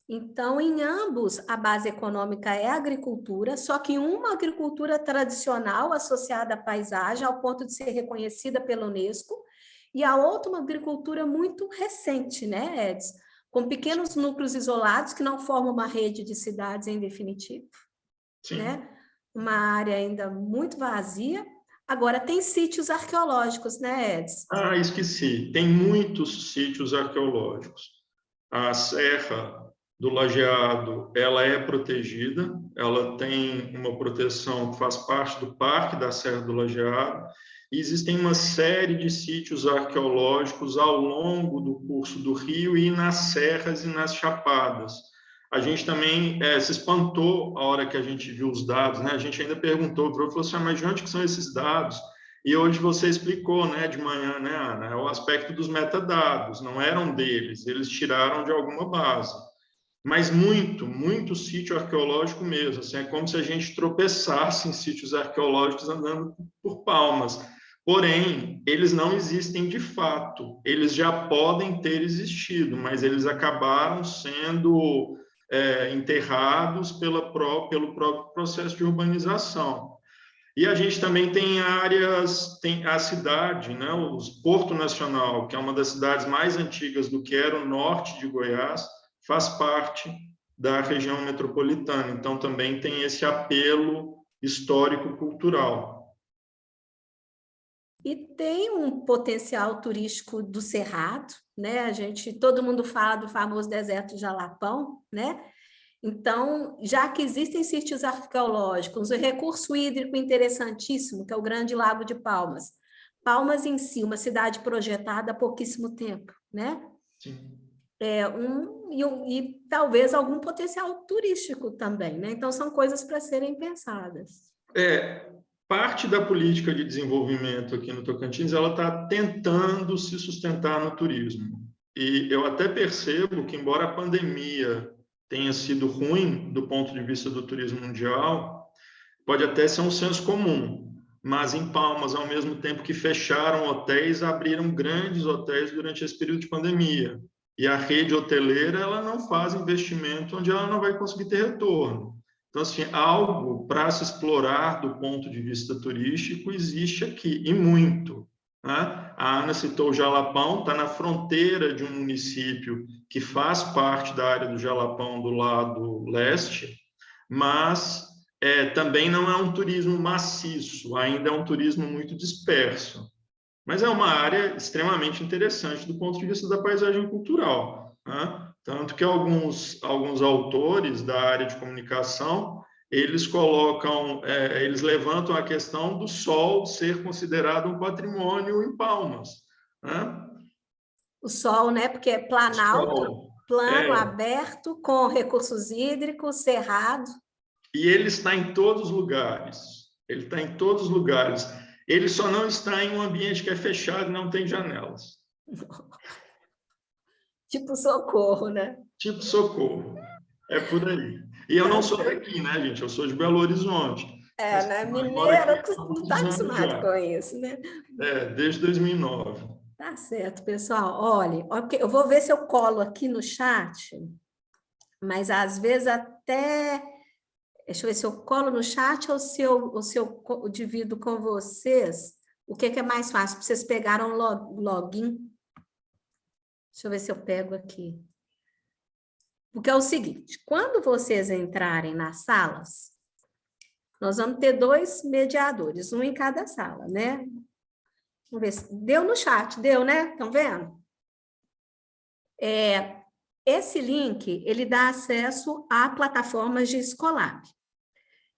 Então, em ambos, a base econômica é a agricultura, só que uma agricultura tradicional associada à paisagem, ao ponto de ser reconhecida pela Unesco, e a outra uma agricultura muito recente, né, Edson? Com pequenos núcleos isolados que não formam uma rede de cidades em definitivo. Sim. Né? Uma área ainda muito vazia. Agora, tem sítios arqueológicos, né, Edson? Esqueci. Tem muitos sítios arqueológicos. A Serra do Lajeado, ela é protegida, ela tem uma proteção que faz parte do Parque da Serra do Lajeado, e existem uma série de sítios arqueológicos ao longo do curso do rio e nas serras e nas chapadas. A gente também se espantou a hora que a gente viu os dados, né? A gente ainda perguntou, falou assim, mas de onde que são esses dados? E hoje você explicou, né, de manhã, né, Ana, o aspecto dos metadados, não eram deles, eles tiraram de alguma base. Mas muito sítio arqueológico mesmo, assim, é como se a gente tropeçasse em sítios arqueológicos andando por Palmas. Porém, eles não existem de fato, eles já podem ter existido, mas eles acabaram sendo enterrados pelo próprio processo de urbanização. E a gente também tem áreas, tem a cidade, né, o Porto Nacional, que é uma das cidades mais antigas do que era o norte de Goiás, faz parte da região metropolitana. Então, também tem esse apelo histórico-cultural. E tem um potencial turístico do Cerrado, né? Todo mundo fala do famoso deserto de Jalapão, né? Então, já que existem sítios arqueológicos, um recurso hídrico interessantíssimo, que é o Grande Lago de Palmas. Palmas em si, uma cidade projetada há pouquíssimo tempo, né? Sim. E talvez algum potencial turístico também, né? Então, são coisas para serem pensadas. Parte da política de desenvolvimento aqui no Tocantins, ela está tentando se sustentar no turismo. E eu até percebo que, embora a pandemia tenha sido ruim do ponto de vista do turismo mundial, pode até ser um senso comum, mas em Palmas, ao mesmo tempo que fecharam hotéis, abriram grandes hotéis durante esse período de pandemia. E a rede hoteleira, ela não faz investimento onde ela não vai conseguir ter retorno. Então, assim, algo para se explorar do ponto de vista turístico existe aqui, e muito. Né? A Ana citou o Jalapão, está na fronteira de um município que faz parte da área do Jalapão do lado leste, mas também não é um turismo maciço, ainda é um turismo muito disperso. Mas é uma área extremamente interessante do ponto de vista da paisagem cultural. Né? Tanto que alguns autores da área de comunicação, eles levantam a questão do sol ser considerado um patrimônio em Palmas. Né? O sol, né? Porque é planalto, plano, aberto, com recursos hídricos, cerrado. E ele está em todos os lugares. Ele está em todos os lugares. Ele só não está em um ambiente que é fechado e não tem janelas. Tipo Socorro, né? Tipo Socorro. É por aí. E eu não sou daqui, né, gente? Eu sou de Belo Horizonte. Né? Mineiro não está acostumado com isso, né? Desde 2009. Tá certo, pessoal. Olha, eu vou ver se eu colo aqui no chat, mas às vezes até... Deixa eu ver se eu colo no chat ou se eu divido com vocês. O que é mais fácil? Para vocês pegaram login. Deixa eu ver se eu pego aqui. Porque é o seguinte, quando vocês entrarem nas salas, nós vamos ter 2 mediadores, um em cada sala, né? Vamos ver se deu no chat, deu, né? Estão vendo? Esse link, ele dá acesso a plataformas de Escolab.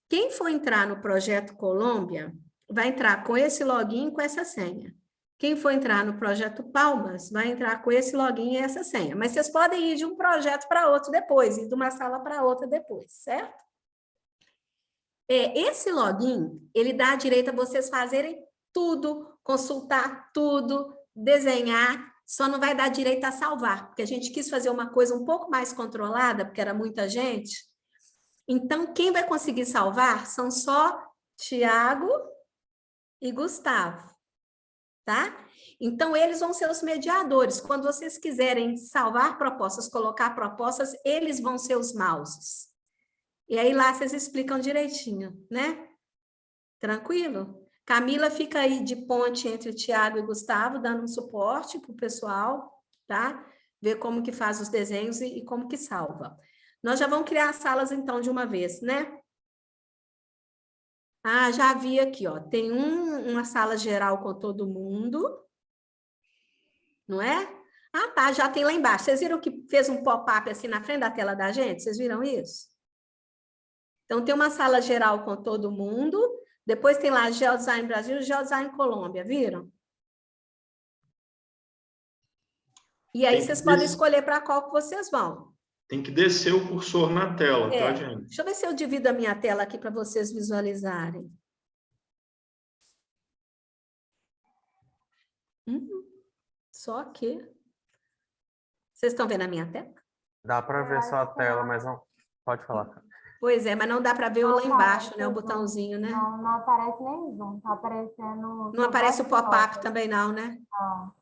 Quem for entrar no Projeto Colômbia, vai entrar com esse login e com essa senha. Quem for entrar no Projeto Palmas, vai entrar com esse login e essa senha. Mas vocês podem ir de um projeto para outro depois, ir de uma sala para outra depois, certo? Esse login, ele dá direito a vocês fazerem tudo, consultar tudo, desenhar, só não vai dar direito a salvar, porque a gente quis fazer uma coisa um pouco mais controlada, porque era muita gente. Então, quem vai conseguir salvar são só Tiago e Gustavo, tá? Então, eles vão ser os mediadores. Quando vocês quiserem salvar propostas, colocar propostas, eles vão ser os mouses. E aí lá vocês explicam direitinho, né? Tranquilo? Camila fica aí de ponte entre Tiago e Gustavo, dando um suporte para o pessoal, tá? Ver como que faz os desenhos e como que salva. Nós já vamos criar as salas, então, de uma vez, né? Já vi aqui, ó. Tem uma sala geral com todo mundo, não é? Tá, já tem lá embaixo. Vocês viram que fez um pop-up assim na frente da tela da gente? Vocês viram isso? Então, tem uma sala geral com todo mundo, depois tem lá Geodesign Brasil e Geodesign Colômbia, viram? E aí vocês podem escolher para qual que vocês vão. Tem que descer o cursor na tela, tá, gente? Deixa eu ver se eu divido a minha tela aqui para vocês visualizarem. Só que... Vocês estão vendo a minha tela? Dá para ver só a tela, mas não... Pode falar. Pois é, mas não dá para ver lá embaixo, né? O botãozinho, né? Não aparece nem zoom, tá aparecendo... Não aparece o pop-up também não, né? Não.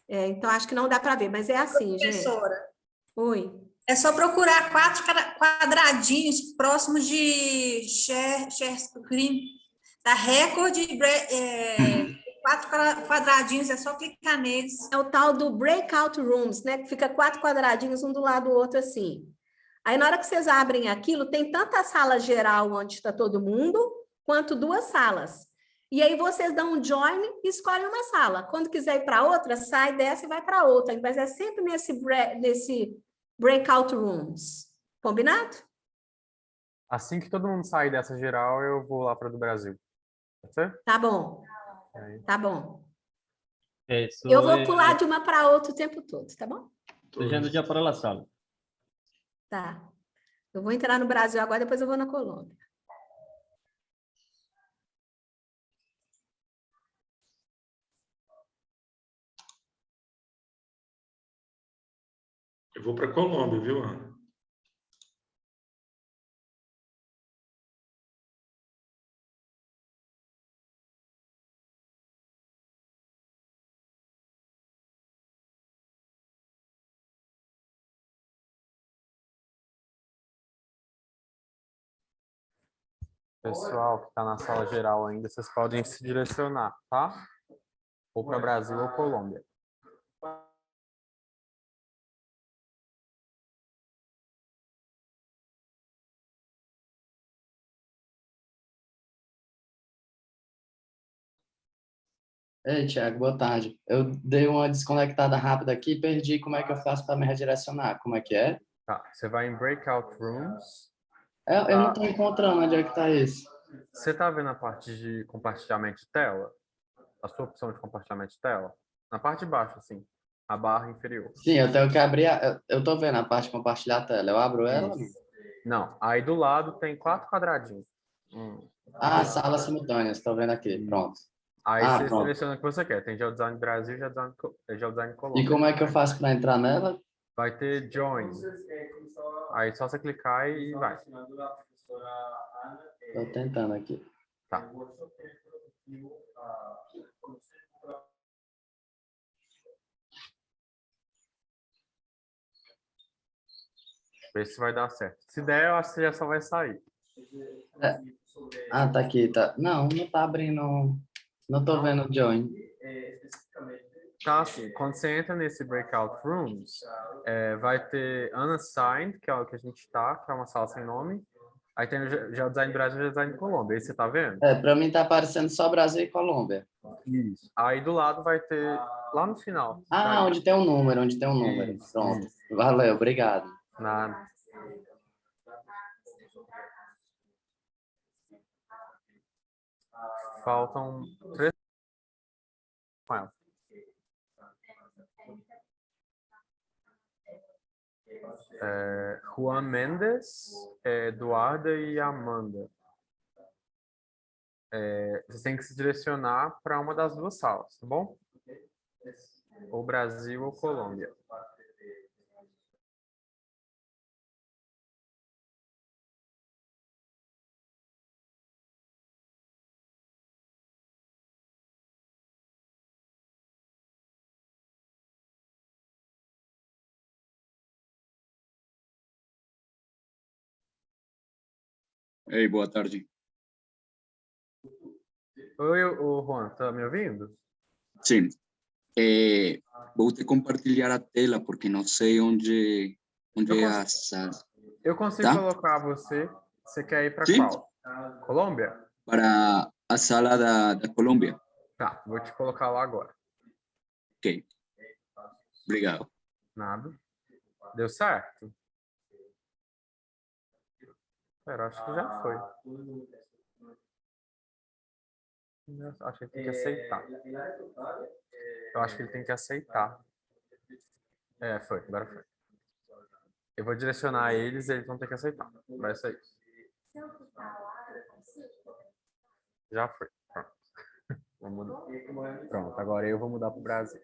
Então, acho que não dá para ver, mas é assim, professora, gente. Oi. É só procurar 4 quadradinhos próximos de share screen. Tá recorde, 4 quadradinhos, é só clicar neles. É o tal do breakout rooms, né? Que fica 4 quadradinhos um do lado do outro assim. Aí, na hora que vocês abrem aquilo, tem tanto a sala geral onde está todo mundo, quanto 2 salas. E aí vocês dão um join e escolhem uma sala. Quando quiser ir para outra, sai dessa e vai para outra. Mas é sempre nesse breakout rooms. Combinado? Assim que todo mundo sair dessa geral, eu vou lá para do Brasil. Pode ser? Tá bom. Aí. Tá bom. Eso Eu vou es- pular de uma para outra o tempo todo, tá bom? Estoy yendo ya para la sala. Tá. Eu vou entrar no Brasil agora, depois eu vou na Colômbia. Eu vou para a Colômbia, viu, Ana? Pessoal que está na sala geral ainda, vocês podem se direcionar, tá? Ou para Brasil ou Colômbia. Ei, Thiago, boa tarde. Eu dei uma desconectada rápida aqui e perdi como é que eu faço para me redirecionar. Como é que é? Tá, você vai em Breakout Rooms. Eu não estou encontrando onde é que está isso. Você está vendo a parte de compartilhamento de tela? A sua opção de compartilhamento de tela? Na parte de baixo, assim. A barra inferior. Sim, eu tenho que abrir. Eu estou vendo a parte de compartilhar a tela. Eu abro ela? Isso. Não, aí do lado tem 4 quadradinhos. Ah, salas simultâneas. Estou vendo aqui. Pronto. Aí Ah, você pronto. seleciona o que você quer. Tem Geodesign Brasil e Geodesign Colômbia. E como é que eu faço para entrar nela? Vai ter Join. Aí só você clicar e vai. Estou tentando aqui. Tá. Vê se vai dar certo. Se der, eu acho que você já só vai sair. Ah, tá aqui. Tá. Não está abrindo. Não estou vendo o join. Tá assim, quando você entra nesse Breakout Rooms, vai ter Unassigned, que é o que a gente está, que é uma sala sem nome. Aí tem o Geodesign Brasil e o Geodesign Colômbia. Aí você tá vendo? Para mim está aparecendo só Brasil e Colômbia. Isso. Aí do lado vai ter, lá no final. Ah, onde tem um número, onde tem um número. Isso, Pronto. isso. Valeu, obrigado. Nada. Faltam 3. Juan Mendes, Eduarda e Amanda. Você tem que se direcionar para uma das 2 salas, tá bom? Ou Brasil ou Colômbia. Ei, boa tarde. Oi, Juan, tá me ouvindo? Sim. Vou te compartilhar a tela porque não sei onde é a sala. Eu consigo Tá? colocar você. Você quer ir para Sim. qual? Colômbia? Para a sala da Colômbia. Tá, vou te colocar lá agora. Ok. Obrigado. Nada. Deu certo? Pera, acho que já foi. Acho que ele tem que aceitar. Eu acho que ele tem que aceitar. Foi, agora foi. Eu vou direcionar eles e eles vão ter que aceitar. Vai ser isso. Já foi. Pronto. Pronto, agora eu vou mudar para o Brasil.